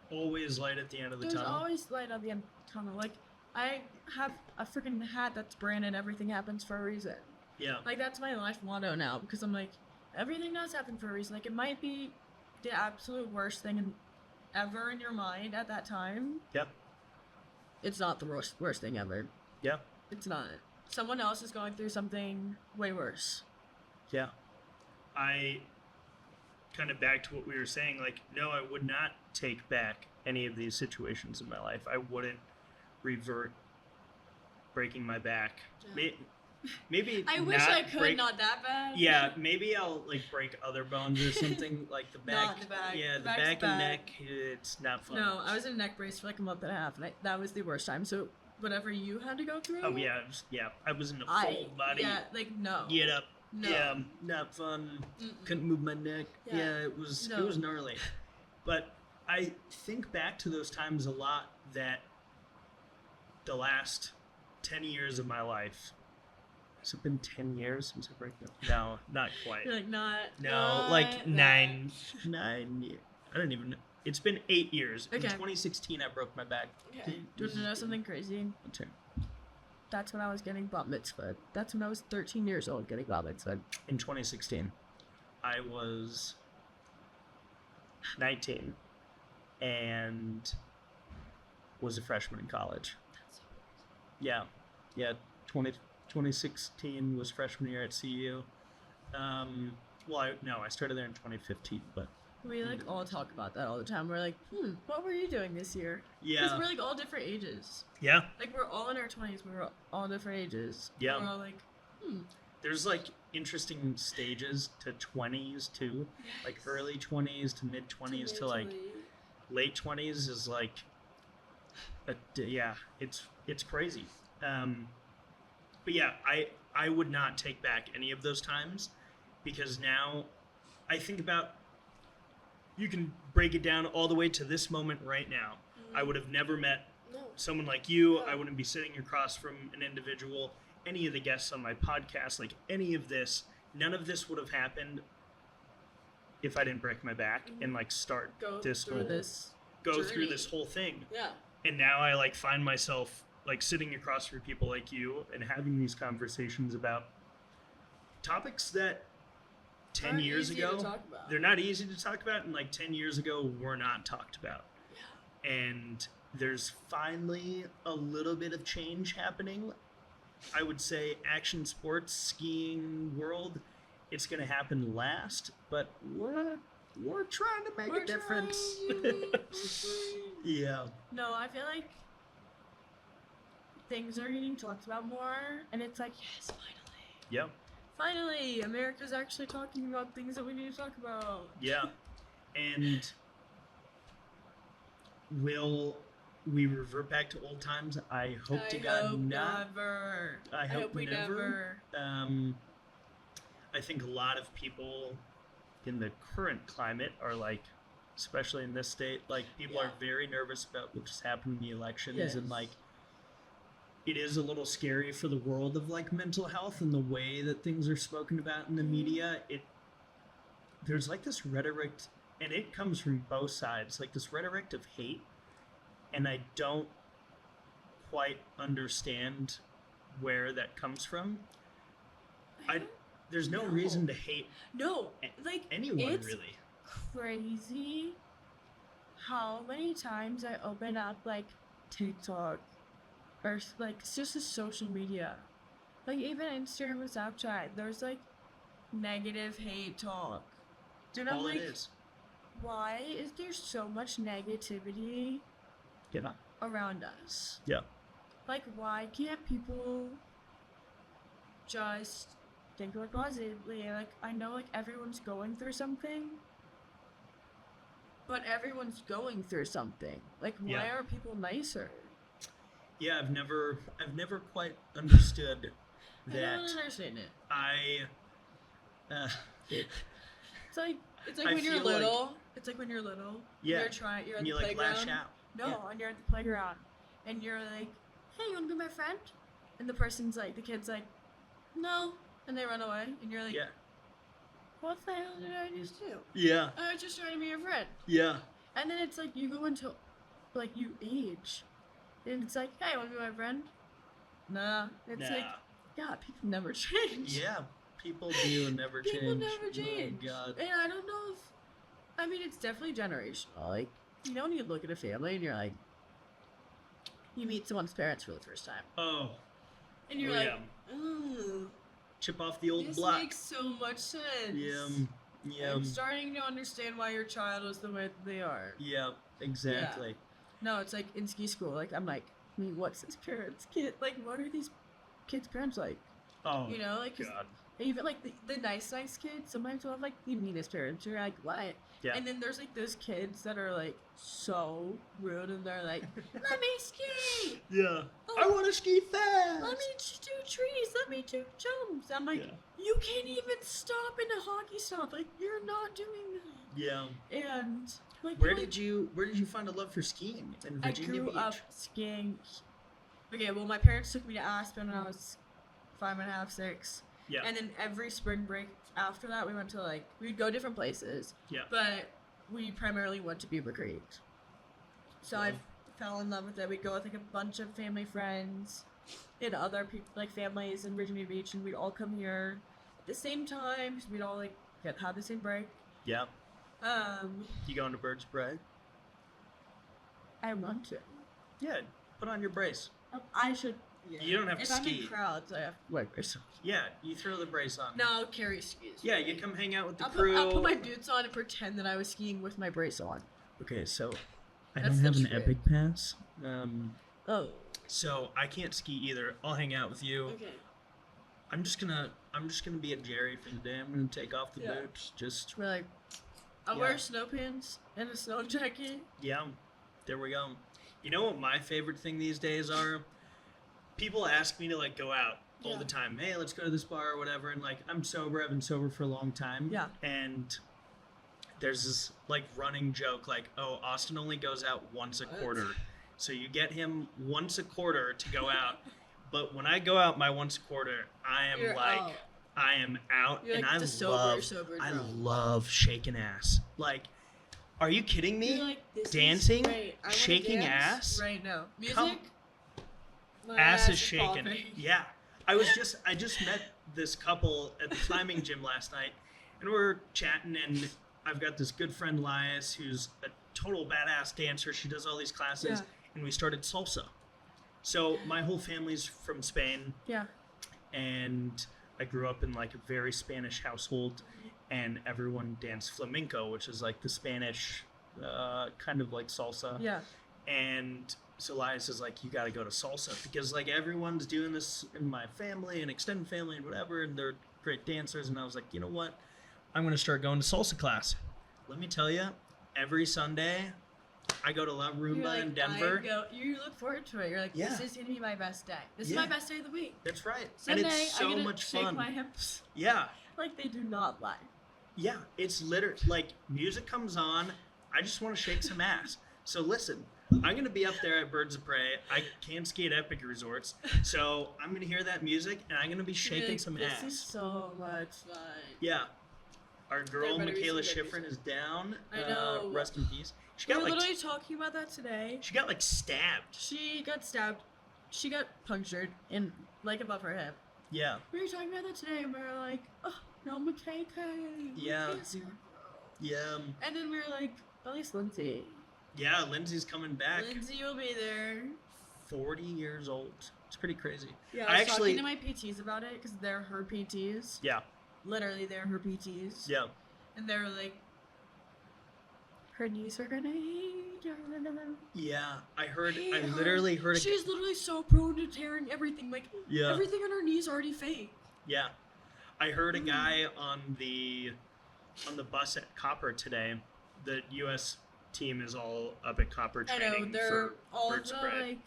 always light at the end of the tunnel. There's always light at the end of the tunnel. Like, I have a freaking hat that's branded Everything Happens for a Reason. Yeah. Like, that's my life motto now, because I'm like, everything does happen for a reason. Like, it might be the absolute worst thing ever in your mind at that time. Yep. It's not the worst thing ever. Yeah. It's not. Someone else is going through something way worse. Yeah. I kind of back to what we were saying, like, no, I would not take back any of these situations in my life. I wouldn't revert breaking my back. Yeah. Maybe I wish I could, not that bad. Yeah, maybe I'll, like, break other bones or something, like the back. Not the back. Yeah, the back and bad. neck, it's not fun. No, I was in a neck brace for like a month and a half, and that was the worst time. So whatever you had to go through. Oh yeah, I was in a full body. Yeah, like, no. Get up. No. Yeah, not fun. Couldn't move my neck. Yeah, it was gnarly. But I think back to those times a lot, that the last 10 years of my life. Has it been 10 years since I broke that? No, not quite. You're like, not. No, like 9 years. I don't even know. It's been 8 years. Okay. In 2016, I broke my back. Okay. Do you want to know something crazy? Okay. That's when I was getting bat mitzvahed. That's when I was 13 years old getting bat mitzvahed. In 2016, I was 19 and was a freshman in college. That's so crazy. Yeah. 2016 was freshman year at CU. I started there in 2015, but we like all talk about that all the time. We're like, what were you doing this year? Yeah. Because we're like all different ages. Yeah. Like, we're all in our 20s. We were all different ages. Yeah. We're all like, there's like interesting stages to 20s too, like early 20s to mid 20s to like late 20s is like, yeah, it's crazy. But yeah, I would not take back any of those times, because now I think about, you can break it down all the way to this moment right now. I would have never met someone like you. I wouldn't be sitting across from an individual, any of the guests on my podcast, like any of this. None of this would have happened if I didn't break my back and like start Go this through whole this through journey. this whole thing. Yeah. And now I like find myself like sitting across from people like you and having these conversations about topics that 10 Aren't years easy to ago, talk about. they're not easy to talk about, and like 10 years ago were not talked about. Yeah. And there's finally a little bit of change happening. I would say action sports, skiing world, it's going to happen last, but we're trying to make a difference. Yeah. No, I feel like things are getting talked about more, and it's like, yes, finally. Yep. Finally, America's actually talking about things that we need to talk about. Yeah. And will we revert back to old times? I hope to God not. Never. I hope we never. I think a lot of people in the current climate are like, especially in this state, like people are very nervous about what just happened in the elections, and like it is a little scary for the world of like mental health and the way that things are spoken about in the media. There's like this rhetoric, and it comes from both sides, like this rhetoric of hate, and I don't quite understand where that comes from. There's no reason to hate anyone, it's really. Crazy how many times I open up like TikTok or like it's just a social media, like even Instagram and Snapchat, there's like negative hate talk. And I'm All like, it is. why is there so much negativity around us? Yeah. Like, why can't people just think like positively? Like, I know like everyone's going through something, but everyone's going through something. Like, why are people nicer? Yeah, I've never quite understood that. I don't understand it. It's like when you're little. It's like when you're little. Yeah. You're and at you the like playground. lash out. No, and you're at the playground, and you're like, "Hey, you wanna be my friend?" And the person's like, the kid's like, "No," and they run away, and you're like, Yeah. "What the hell did I just do? Yeah. I was just trying to be your friend." Yeah. And then it's like you go into, like you age, and it's like, "Hey, wanna be my friend?" Nah. It's like, yeah, people never change. Yeah. People do never change. People never change. Oh, God. And I don't know if, I mean, it's definitely generational. Like, you know, when you look at a family and you're like, you meet someone's parents for the first time. Oh. And you're like, ooh. Chip off the old This block. makes so much sense. Yeah. Yeah. I'm starting to understand why your child is the way that they are. Yeah. Exactly. Yeah. No, it's like in ski school. Like, I'm like, what's his parents' kid? Like, what are these kids' parents like? Oh. You know, like, God. even like the nice kids sometimes will have like the meanest parents. You're like, what? Yeah. And then there's like those kids that are like so rude, and they're like, let me ski. Yeah. Oh, I want to ski fast. Let me do trees. Let me do jumps. I'm like, you can't even stop in a hockey stop. Like, you're not doing that. Yeah. And like, Where did you find a love for skiing in Virginia I grew Beach? up skiing. Okay, well, my parents took me to Aspen when I was 5.5, 6. Yeah. And then every spring break after that, we went to like, we'd go different places. Yeah. But we primarily went to Beaver Creek. So I fell in love with it. We'd go with like a bunch of family friends and other people, like families in Virginia Beach, and we'd all come here at the same time. We'd all like have the same break. Yeah. You going to Bird's Bread? I want to. Yeah. Put on your brace. I should. Yeah. You don't have to if ski. I'm in crowds, I have to wear brace. Yeah, you throw the brace on. No, I'll carry skis. Yeah, you come hang out with the I'll crew. I'll put my boots on and pretend that I was skiing with my brace on. Okay, so I That's don't have the an trick. Epic Pass. Oh. So I can't ski either. I'll hang out with you. Okay. I'm just gonna I'm just gonna be a Jerry for the day. I'm gonna take off the Yeah. boots. Just We're like, I'll Yeah. wear snow pants and a snow jacket. yeah, there we go. You know what my favorite thing these days are? People ask me to like go out all Yeah. the time. Hey, let's go to this bar or whatever. And like I'm sober. I've been sober for a long time. Yeah. And there's this like running joke like, oh, Austin only goes out once a quarter. So you get him once a quarter to go out. But when I go out my once a quarter, I am You're like, out. I am out, You're and like I the sober I drunk. love shaking ass. Like, are you kidding me? You're like, this is Dancing, great. I wanna shaking dance ass, right now. Music. Come- My ass is shaking. popping. Yeah, I just met this couple at the climbing gym last night, and we're chatting, and I've got this good friend Lias who's a total badass dancer. She does all these classes, Yeah. and we started salsa. So my whole family's from Spain, Yeah. and I grew up in like a very Spanish household, and everyone danced flamenco, which is like the Spanish kind of like salsa. Yeah. And so Elias is like, you got to go to salsa because like everyone's doing this in my family and extended family and whatever, and they're great dancers. And I was like, you know what? I'm gonna start going to salsa class. Let me tell you, every Sunday I go to La You're Rumba like, in Denver. You look forward to it. You're like, Yeah. this is gonna be my best day. This Yeah. is my best day of the week. That's right, Sunday, and it's so I get to much shake fun. my hips. Yeah. Like they do not lie. Yeah, it's literally like music comes on. I just want to shake some ass. So listen, I'm gonna be up there at Birds of Prey. I can't ski at Epic Resorts, so I'm gonna hear that music and I'm gonna be shaking Like, some this ass. is so much fun. Yeah, our girl There better be Michaela some good Schifrin is down. I know. Rest in peace. She We got were like literally talking about that today. she got like stabbed. She got stabbed. She got punctured in like above her hip. Yeah, We were talking about that today, and we were like, "Oh, no, Michaela." Yeah. Michaela's here." yeah, And then we were like, "At least Lindsay. yeah. Lindsay's coming back. Lindsay will be there." 40 years old. It's pretty crazy. Yeah, I I was actually- talking to my PTs about it because they're her PTs. Yeah, Literally, they're her PTs. yeah. And they were like, her knees are gonna hate her. Yeah, I heard. Hate I her. literally heard. She's literally so prone to tearing everything. Like, Yeah. everything on her knees already fake. Yeah, I heard a guy on the bus at Copper today. The U.S. team is all up at Copper I training know, they're for all Birds the, of Prey. like,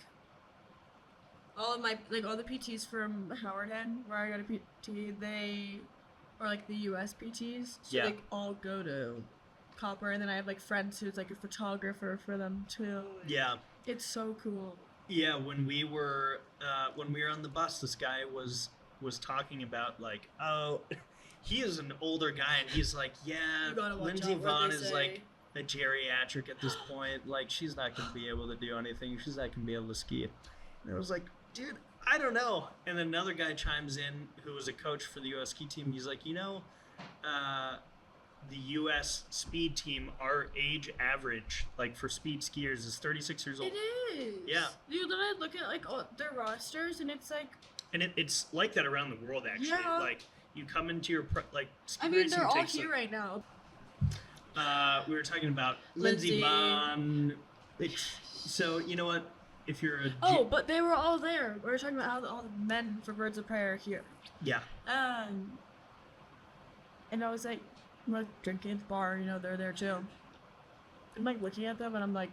all of my, like, all the PTs from Howard Head, where I got a PT, they are, like, the US PTs. So Yeah. they all go to Copper, and then I have, like, friends who's, like, a photographer for them, too. Yeah, It's so cool. yeah. When we were on the bus, this guy was talking about like, oh, he is an older guy, and he's like, yeah, You gotta watch Lindsey out what Vonn they is say. like a geriatric at this point. Like, she's not gonna be able to do anything. She's not gonna be able to ski. And I was like, dude, I don't know. And then another guy chimes in who was a coach for the U.S. ski team. He's like, you know, the U.S. speed team, our age average, like for speed skiers, is 36 years old. It is. Yeah. You literally look at, like, all their rosters, and it's like, And it's like that around the world, actually. Yeah. Like, you come into your ski I mean, racing they're all takes, here right now. we were talking about Lindsey Lindsay. Vonn. So you know what? If you're a Oh, but they were all there. We were talking about how all the men for Birds of Prey are here. yeah, And I was like, I'm like drinking at the bar, you know, they're there too. I'm like looking at them, and I'm like,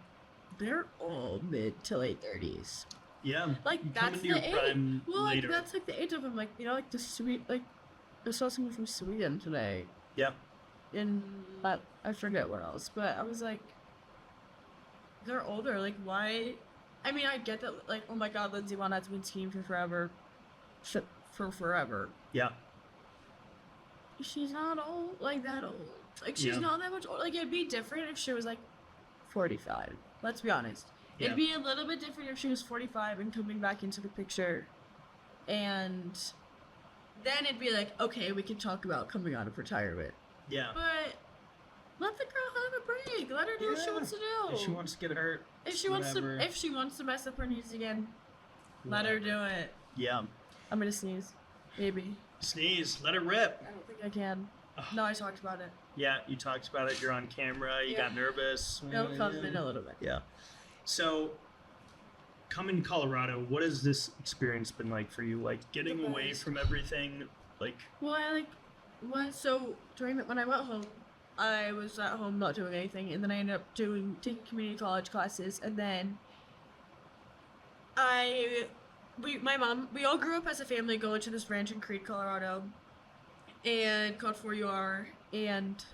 they're all mid to late 30s. yeah. Like, You come that's into your the age. prime Well, like, later. that's like the age of them. Like, you know, like the sweet, like, I saw someone from Sweden today. Yeah, I forget what else, but I was like, they're older. Like, why? I mean, I get that. Like, oh my God, Lindsey Vonn has been skiing for forever. For forever. yeah, She's not old, like that old. Like, she's Yeah. not that much old. Like, it'd be different if she was like 45. Let's be honest. Yeah. It'd be a little bit different if she was 45 and coming back into the picture. And then it'd be like, okay, we can talk about coming out of retirement. yeah. But let the girl have a break. Let her do what she Yeah. wants to do. If she wants to get hurt, If she wants whatever. to, if she wants to mess up her knees again, let her do it. yeah. I'm gonna sneeze. Maybe. Sneeze, let it rip. I don't think I can. Ugh. No, I talked about it. Yeah, you talked about it. You're on camera. You Yeah. got nervous. It'll come in a little bit. Yeah. So, coming to Colorado, what has this experience been like for you? Like getting The away best. from everything, Like, Well, so when I went home, I was at home not doing anything, and then I ended up taking community college classes, and then my mom, we all grew up as a family going to this ranch in Creed, Colorado, and called 4UR, and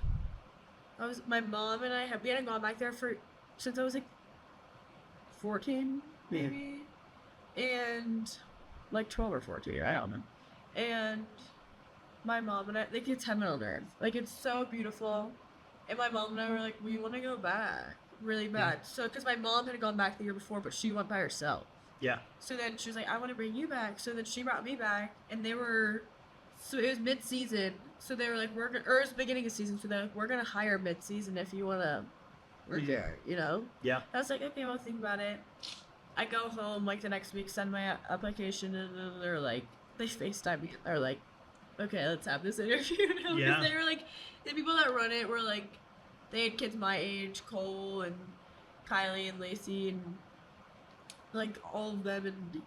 my mom and we hadn't gone back there since I was like 14, maybe, and like 12 or 14, I don't know, and my mom and I, like, it's heaven on earth, like, it's so beautiful, and my mom and I were like, we want to go back really bad, so, because my mom had gone back the year before, but she went by herself. Yeah. So then she was like, I want to bring you back. So then she brought me back, and so it was mid-season. So they were like, or it was beginning of season. So they're like, we're going to hire mid-season if you want to work there, you know? Yeah. I was like, okay, well, think about it. I go home, like, the next week, send my application, and then they're like, they FaceTime me. They're like, okay, let's have this interview now. Yeah. Because they were like, the people that run it were like, they had kids my age, Cole and Kylie and Lacey and like all of them, and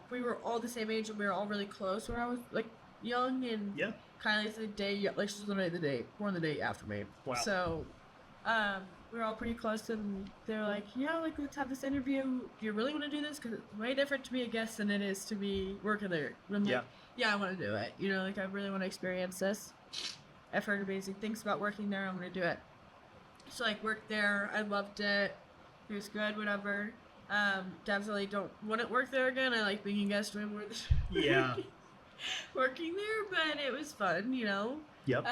we were all the same age, and we were all really close when I was like young, and Yeah. Kylie's the day, like, she's literally born the day after me. Wow. So we were all pretty close, and they were like, yeah, like, let's have this interview. Do you really want to do this? Because it's way different to be a guest than it is to be working there. And I'm like, yeah, I want to do it. You know, like, I really want to experience this. I've heard amazing things about working there. I'm going to do it. So, like, worked there. I loved it. It was good, whatever. Definitely don't want to work there again. I like being a guest way more than Yeah. working there, but it was fun, you know? Yep.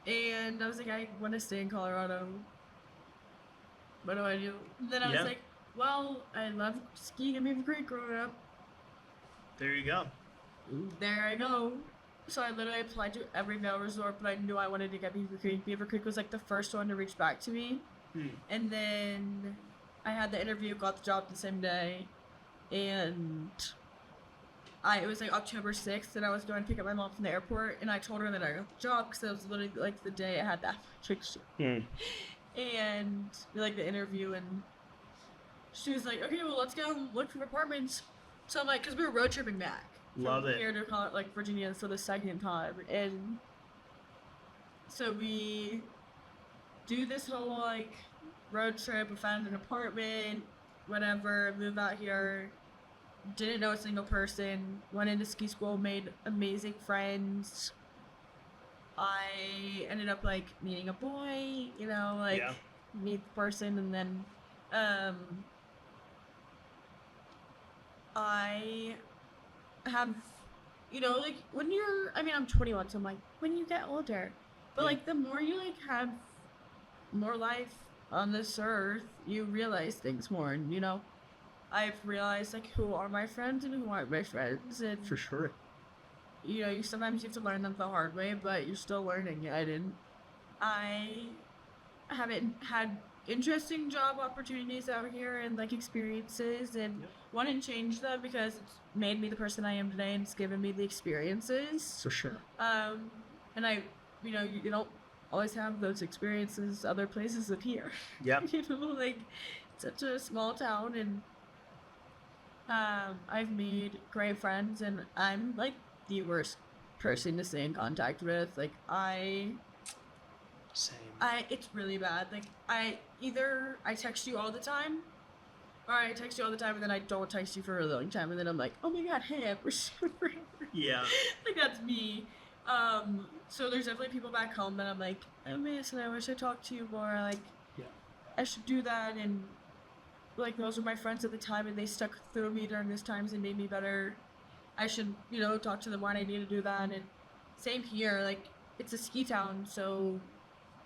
And I was like, I want to stay in Colorado. What do I do? And then I was like, well, I loved skiing at Beaver Creek growing up. There you go. There I go. So I literally applied to every Vail resort, but I knew I wanted to get Beaver Creek. Beaver Creek was like the first one to reach back to me. And then I had the interview, got the job the same day, and it was like October 6th, and I was going to pick up my mom from the airport, and I told her that I got the job because it was literally like the day I had that picture. And like the interview, and she was like, okay, well, let's go look for apartments. So I'm like, because we were road tripping back. Love it. Here to like Virginia for the second time, and so we do this whole like road trip. We found an apartment, whatever. Move out here. Didn't know a single person. Went into ski school. Made amazing friends. I ended up like meeting a boy. You know, like meet the person, and then I have, you know, like when I'm 21, so I'm like, when you get older, but like the more you like have more life on this earth, you realize things more, and you know, I've realized like who are my friends and who aren't my friends, and For sure. you know, sometimes you have to learn them the hard way, but you're still learning. I haven't had interesting job opportunities out here and like experiences, and want to change them because it's made me the person I am today, and it's given me the experiences. For sure. And I, you know, you don't always have those experiences other places than here. Yeah. You know, like, it's such a small town, and I've made great friends, and I'm like the worst person to stay in contact with. Like, Same. it's really bad. Like, either I text you all the time, or I text you all the time, and then I don't text you for a long time, and then I'm like, oh my god, hey, we're forever. Yeah. Like, that's me. So there's definitely people back home that I'm like, I miss, and I wish I talked to you more. Like, I should do that, and like, those were my friends at the time, and they stuck through me during those times and made me better. I should, you know, talk to them when I need to do that. And same here, like, it's a ski town, so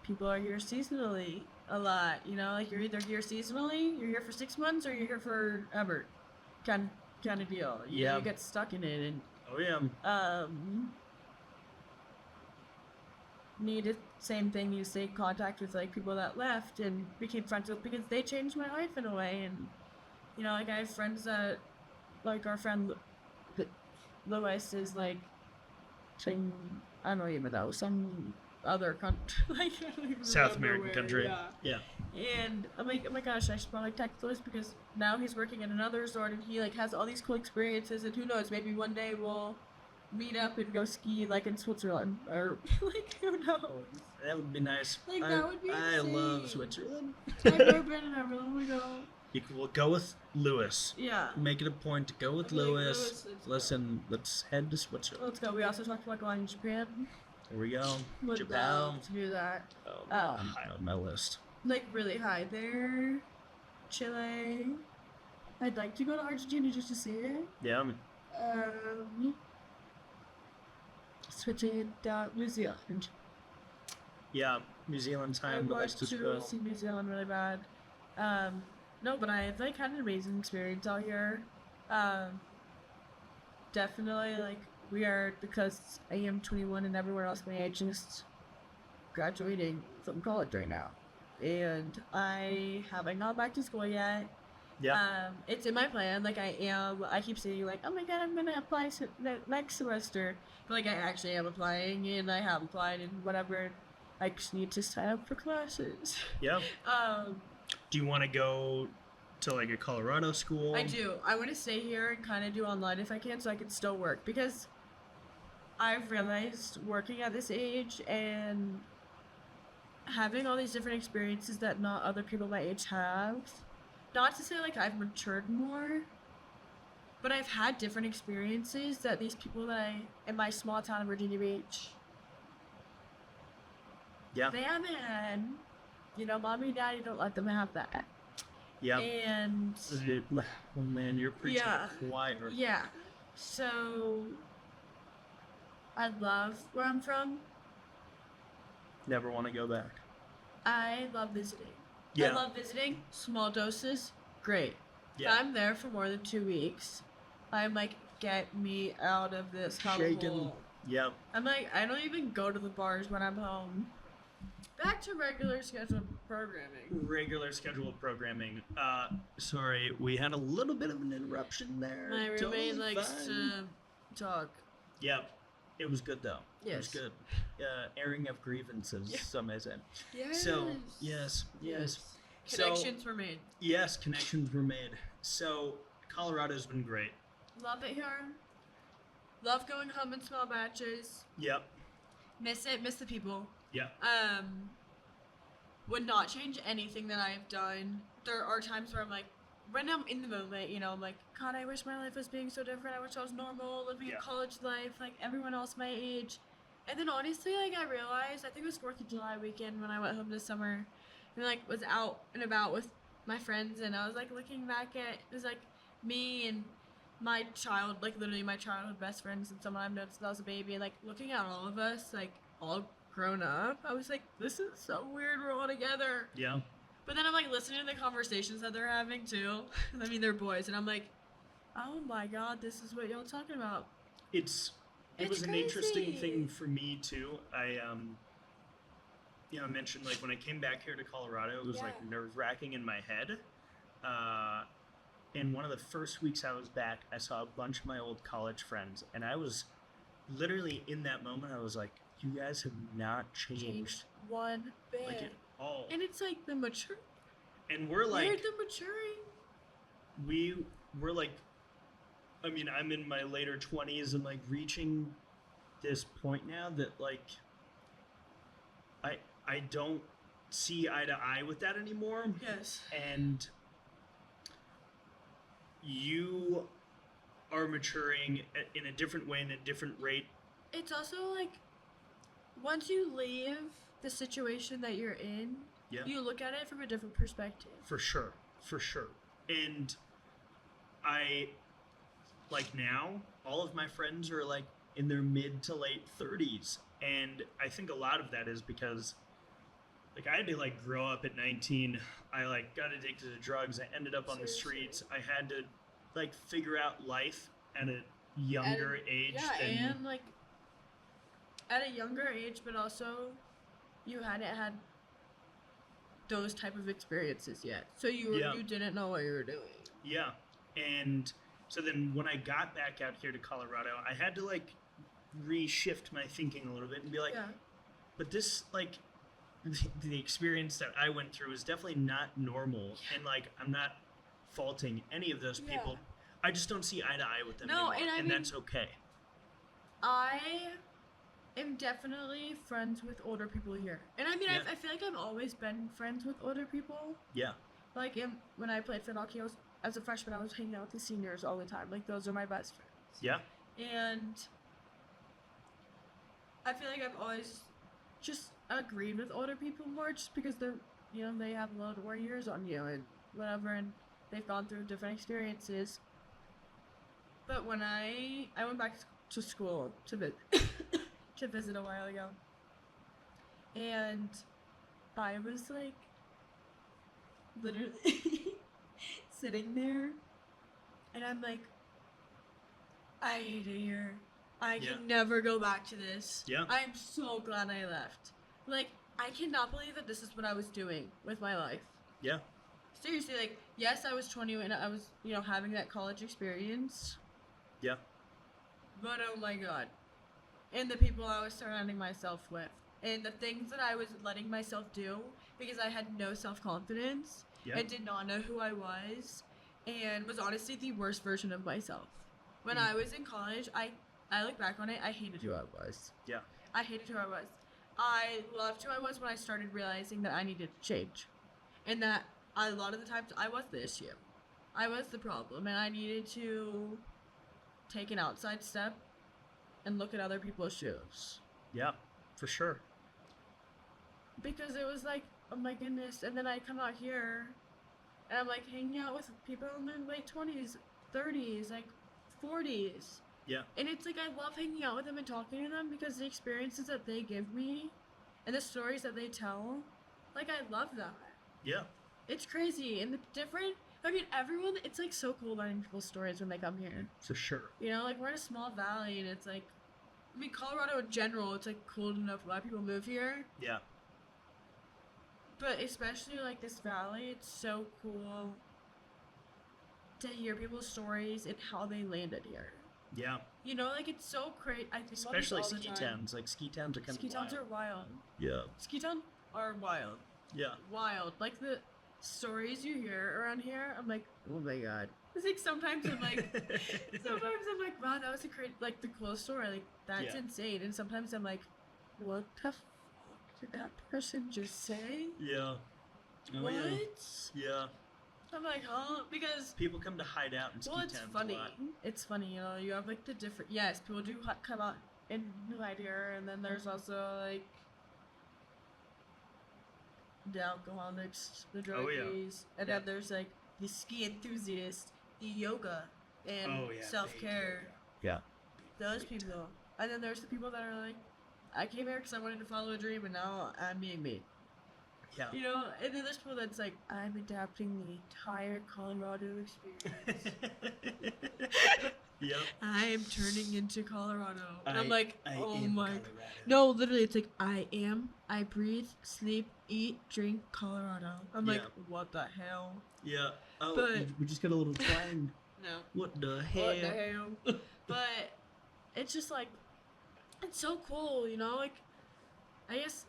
people are here seasonally a lot, you know, like, you're either here seasonally, you're here for 6 months, or you're here forever, kind of deal. You get stuck in it, and needed same thing. You stay in contact with like people that left and became friends with, because they changed my life in a way. And you know, like, I have friends that, like, our friend Lois is like, I don't even know, some other country, like I don't even South remember American country. Yeah. And I'm like, oh my gosh, I should probably text Lewis because now he's working at another resort and he like has all these cool experiences, and who knows, maybe one day we'll meet up and go ski like in Switzerland or like who knows. That would be nice. Like that would be I insane. love Switzerland. I've never been and I really want to go. We'll go with Lewis. Yeah. Make it a point to go with I'll be like, Lewis. Lewis, Listen, let's head to Switzerland. Let's go. We also talked about going to Japan. Here we go. Would Japan. love to do that. High on my list. Like really high there. Chile. I'd like to go to Argentina just to see it. Yeah. Switching down New Zealand. Yeah. New Zealand's high I on the want list as to well. see New Zealand really bad. No, but I've like had an amazing experience out here. Definitely like we are, because I am 21 and everyone else my age is graduating from college right now, and I haven't gone back to school yet. Yeah. It's in my plan. Like I keep saying like, oh my god, I'm gonna apply next semester, but like I actually am applying and I have applied and whatever. I just need to sign up for classes. Yeah. Um, Do you want to go to like a Colorado school? I do. I want to stay here and kind of do online if I can, so I can still work, because I've realized working at this age and having all these different experiences that not other people my age have. Not to say like I've matured more, but I've had different experiences that these people that in my small town of Virginia Beach, Yeah. they haven't had. You know, mommy and daddy don't let them have that. Yeah. And Oh man, you're preaching Yeah. to the choir. yeah, so I love where I'm from. Never want to go back. I love visiting. Yeah. I love visiting. Small doses, great. Yeah. If I'm there for more than 2 weeks, I'm like, get me out of this Shaken. hellhole. Yeah. I'm like, I don't even go to the bars when I'm home. Back to regular scheduled programming. Regular scheduled programming. Sorry, we had a little bit of an interruption there. My roommate Totally likes fine. to talk. Yeah. It was good though. It was Yes. good. Airing of grievances, Yeah. some may say. Yes. So, yes. Connections were made. Yes, connections were made. So, Colorado's been great. Love it here. Love going home in small batches. Yep. Miss it. Miss the people. Yeah. Would not change anything that I've done. There are times where I'm like, when I'm in the moment, you know, I'm like, God, I wish my life was being so different. I wish I was normal, living Yeah. a college life like everyone else my age. And then honestly, like I realized, I think it was 4th of July weekend when I went home this summer, and like was out and about with my friends, and I was like looking back at, it was like me and my child, like literally my childhood best friends and someone I've known since I was a baby, and like looking at all of us, like all grown up, I was like, this is so weird, we're all together. Yeah. But then I'm like listening to the conversations that they're having too. I mean, they're boys, and I'm like, oh my god, this is what y'all talking about. It It's was an interesting crazy. thing for me too. I I mentioned like when I came back here to Colorado, it was like Yeah. nerve-wracking in my head. And one of the first weeks I was back, I saw a bunch of my old college friends, and I was literally in that moment, I was like, you guys have not changed one bit. like at all. And it's like the mature. And we're We're like, the maturing. we're like, I mean, I'm in my later 20s and like reaching this point now that like I don't see eye to eye with that anymore. Yes. And you are maturing in a different way, in a different rate. It's also like, once you leave the situation that you're in, Yeah. you look at it from a different perspective. For sure. And I, like now, all of my friends are like in their mid to late 30s. And I think a lot of that is because like I had to like grow up at 19. I like got addicted to drugs. I ended up on the streets. I had to like figure out life at a younger age. Yeah, than, and like at a younger age, but also you hadn't had those type of experiences yet, so you didn't know what you were doing. Yeah. And so then when I got back out here to Colorado, I had to like reshift my thinking a little bit and be like, Yeah. But this, like, the experience that I went through is definitely not normal, and like I'm not faulting any of those people. Yeah. I just don't see eye to eye with them No, anymore, and I mean, that's okay. I am definitely friends with older people here. And I mean, Yeah. I feel like I've always been friends with older people. Yeah, Like, when I played field hockey, as a freshman, I was hanging out with the seniors all the time. Like, those are my best friends. yeah, And I feel like I've always just agreed with older people more just because they're, they have a lot more years on you and whatever, and they've gone through different experiences. But when I went back to school to visit a while ago, and I was like literally sitting there, and I'm like, I hate it here. I can never go back to this. Yeah. I'm so glad I left. Like, I cannot believe that this is what I was doing with my life. yeah, Seriously, like, yes, I was 20 and I was, having that college experience. yeah, But oh my god. And the people I was surrounding myself with. And the things that I was letting myself do because I had no self-confidence yeah, and did not know who I was and was honestly the worst version of myself. When I was in college, I look back on it, I hated who I was. yeah, I hated who I was. I loved who I was when I started realizing that I needed to change. And that a lot of the times I was the issue. I was the problem, and I needed to take an outside step and look at other people's shoes. yeah, for sure. Because it was like, oh my goodness, and then I come out here, and I'm like hanging out with people in their late 20s, 30s, like 40s. Yeah, And it's like I love hanging out with them and talking to them because the experiences that they give me and the stories that they tell, like I love that. yeah, It's crazy and it's different. I mean, it's like so cool learning people's stories when they come here. for sure. Like we're in a small valley and it's like, I mean, Colorado in general, it's like cool enough why people move here. Yeah, But especially like this valley, it's so cool to hear people's stories and how they landed here. yeah. Like it's so crazy. I think Especially about this all ski the time. towns. Like ski towns are kind Ski of towns wild. are wild. Yeah, Ski towns are wild. yeah, Wild. Like the stories you hear around here, I'm like, oh my god. It's like sometimes I'm like, wow, that was the coolest story. Like that's Yeah. insane. And sometimes I'm like, what the fuck did that person just say? yeah. Oh, What? Yeah. I'm like, huh? Because People come to hide out in ski well, it's towns funny. a lot. It's funny, you have like the different. Yes, people do come out and hide here, and then there's also like the alcoholics, the Oh, yeah. druggies, and Yeah. then there's like the ski enthusiasts, the yoga and Oh, yeah, self-care. Yeah. Those people, and then there's the people that are like, I came here because I wanted to follow a dream, and now I'm being me. Yeah. And then there's people that's like, I'm adapting the entire Colorado experience. Yep. I am turning into Colorado. And I'm I- like, I oh am my. Colorado. No, literally, it's like, I breathe, sleep, eat, drink Colorado. I'm like, Yeah. what the hell? Yeah. Oh, But- we just got a little twang. No. What the hell? What the hell? But it's just like, it's so cool, like, I guess,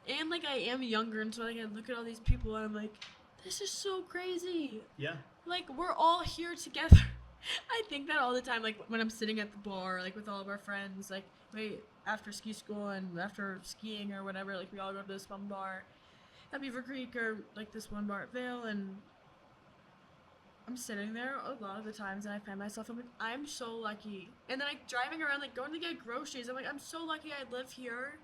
and like I am younger, and so like I look at all these people and I'm like, this is so crazy. Yeah. Like, we're all here together. I think that all the time, like when I'm sitting at the bar, like with all of our friends, like after ski school and after skiing or whatever, like we all go to this one bar at Beaver Creek or like this one bar at Vail, and I'm sitting there a lot of the times and I find myself, I'm like, I'm so lucky. And then like driving around, like going to get groceries, I'm like, I'm so lucky I live here.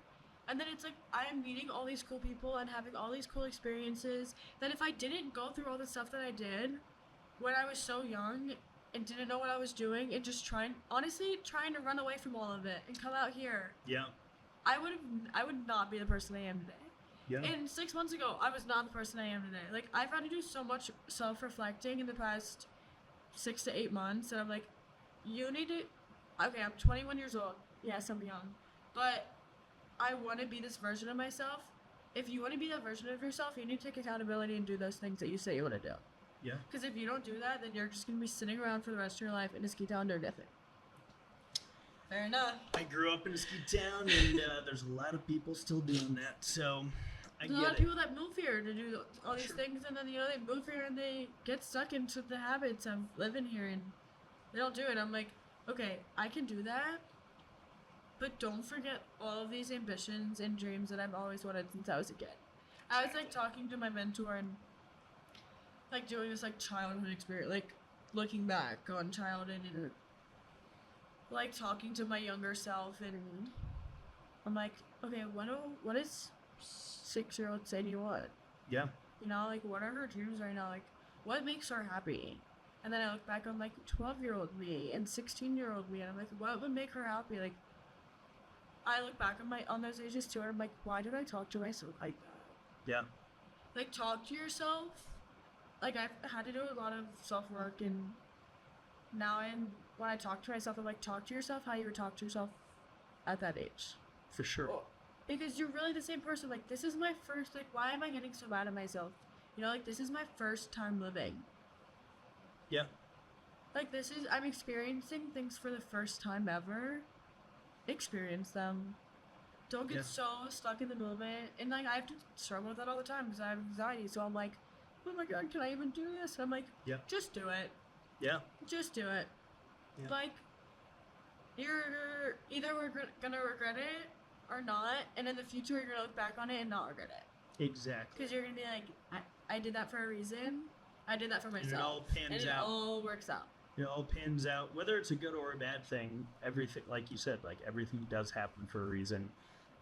And then it's like, I am meeting all these cool people and having all these cool experiences that if I didn't go through all the stuff that I did when I was so young and didn't know what I was doing and just trying to run away from all of it and come out here, Yeah. I would not be the person I am today. Yeah. And 6 months ago, I was not the person I am today. Like, I've had to do so much self-reflecting in the past 6 to 8 months, and I'm like, you need to, okay, I'm 21 years old. Yes, I'm young. But I want to be this version of myself. If you want to be that version of yourself, you need to take accountability and do those things that you say you want to do. Yeah. Because if you don't do that, then you're just going to be sitting around for the rest of your life in a ski town doing nothing. Fair enough. I grew up in a ski town, and there's a lot of people still doing that, so I There's get a lot of it. people that move here to do all these Sure. things, and then, you know, they move here and they get stuck into the habits of living here, and they don't do it. I'm like, okay, I can do that, but don't forget all of these ambitions and dreams that I've always wanted since I was a kid. I was, like, talking to my mentor and, like, doing this, like, childhood experience, like, looking back on childhood and, like, talking to my younger self, and I'm like, okay, what is 6-year-old Sadie want? Yeah. You know, like, what are her dreams right now? Like, what makes her happy? And then I look back on, like, 12-year-old me and 16-year-old me, and I'm like, what would make her happy? Like, I look back on those ages too, and I'm like, why did I talk to myself like that? Yeah. Like, talk to yourself. Like, I've had to do a lot of self-work, and now when I talk to myself, I'm like, talk to yourself how you would talk to yourself at that age. For sure. Because you're really the same person. Like, this is my first, like, why am I getting so mad at myself? You know, like, this is my first time living. Yeah. Like, I'm experiencing things for the first time ever. Experience them. Don't get so stuck in the middle of it. And, like, I have to struggle with that all the time because I have anxiety. So I'm like, oh my God, can I even do this? And I'm like, just do it. Yeah. Just do it. Yeah. Like, you're either gonna regret it or not, and in the future you're gonna look back on it and not regret it. Exactly. Because you're gonna be like, I did that for a reason. I did that for myself. And it all pans and out. It all works out. It all pans out, whether it's a good or a bad thing. Everything, like you said, like everything does happen for a reason.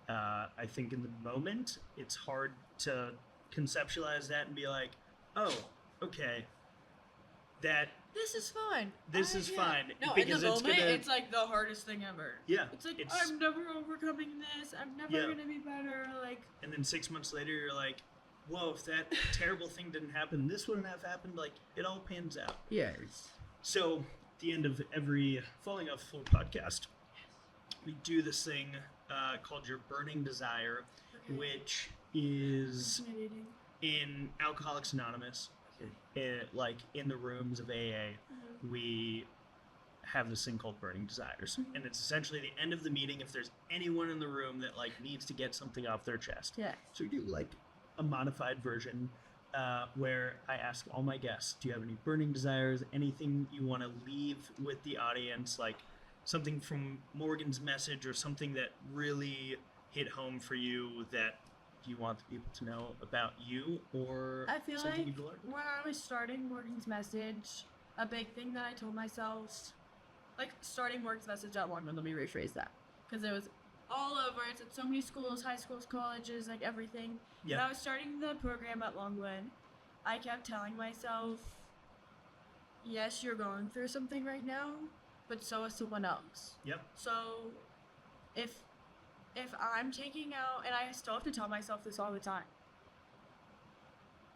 I think in the moment, it's hard to conceptualize that and be like, oh, okay, this is fine. This is fine. No, because in the moment, gonna, it's like the hardest thing ever. Yeah. It's like, I'm never overcoming this. I'm never gonna be better. Like. And then 6 months later, you're like, whoa, if that terrible thing didn't happen, this wouldn't have happened. Like, it all pans out. Yes. So, at the end of every Falling Off the Floor podcast, we do this thing called Your Burning Desire, which is in Alcoholics Anonymous. Like in the rooms of AA, we have this thing called Burning Desires, and it's essentially the end of the meeting. If there's anyone in the room that like needs to get something off their chest, so we do like a modified version where I ask all my guests, do you have any burning desires, anything you want to leave with the audience, like something from Morgan's message or something that really hit home for you that you want the people to know about you, or I feel something like you've learned? when I was starting Morgan's Message, a big thing that I told myself, like starting Morgan's Message at Longwood, let me rephrase that, because it was all over. It's at so many schools, high schools, colleges, like everything. Yeah. When I was starting the program at Longwood, I kept telling myself, yes, you're going through something right now, but so is someone else. Yep. So if I'm taking out, and I still have to tell myself this all the time,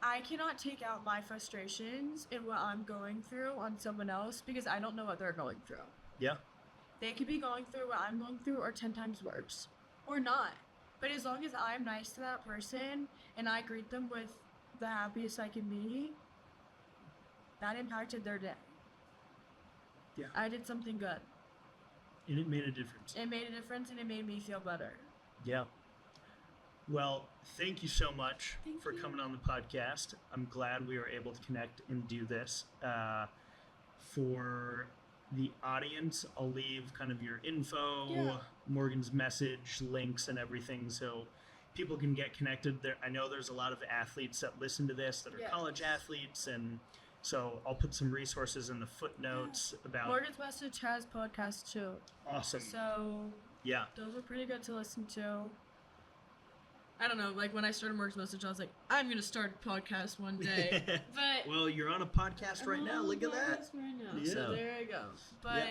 I cannot take out my frustrations and what I'm going through on someone else because I don't know what they're going through. Yeah. They could be going through what I'm going through or 10 times worse. Or not. But as long as I'm nice to that person and I greet them with the happiest I can be, that impacted their day. Yeah. I did something good. And it made a difference. It made a difference and it made me feel better. Yeah. Well, thank you so much for you. coming on the podcast. I'm glad we were able to connect and do this. For the audience, I'll leave kind of your info, Morgan's message, links, and everything so people can get connected. There, I know there's a lot of athletes that listen to this that are college athletes, and so I'll put some resources in the footnotes about... Morgan's Message has podcasts too. Awesome. So, those are pretty good to listen to. I don't know, like when I started Morgan's Message, I was like, I'm going to start a podcast one day. But well, you're on a podcast right now. Look at that. Right now. Yeah. So there you go. But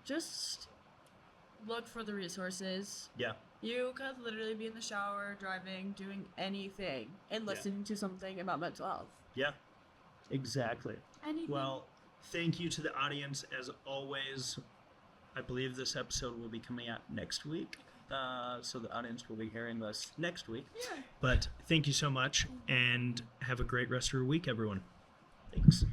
just look for the resources. Yeah. You could literally be in the shower, driving, doing anything, and listening to something about mental health. Yeah, exactly. Anything. Well, thank you to the audience as always. I believe this episode will be coming out next week. So the audience will be hearing this next week. Yeah. But thank you so much, and have a great rest of your week, everyone. Thanks.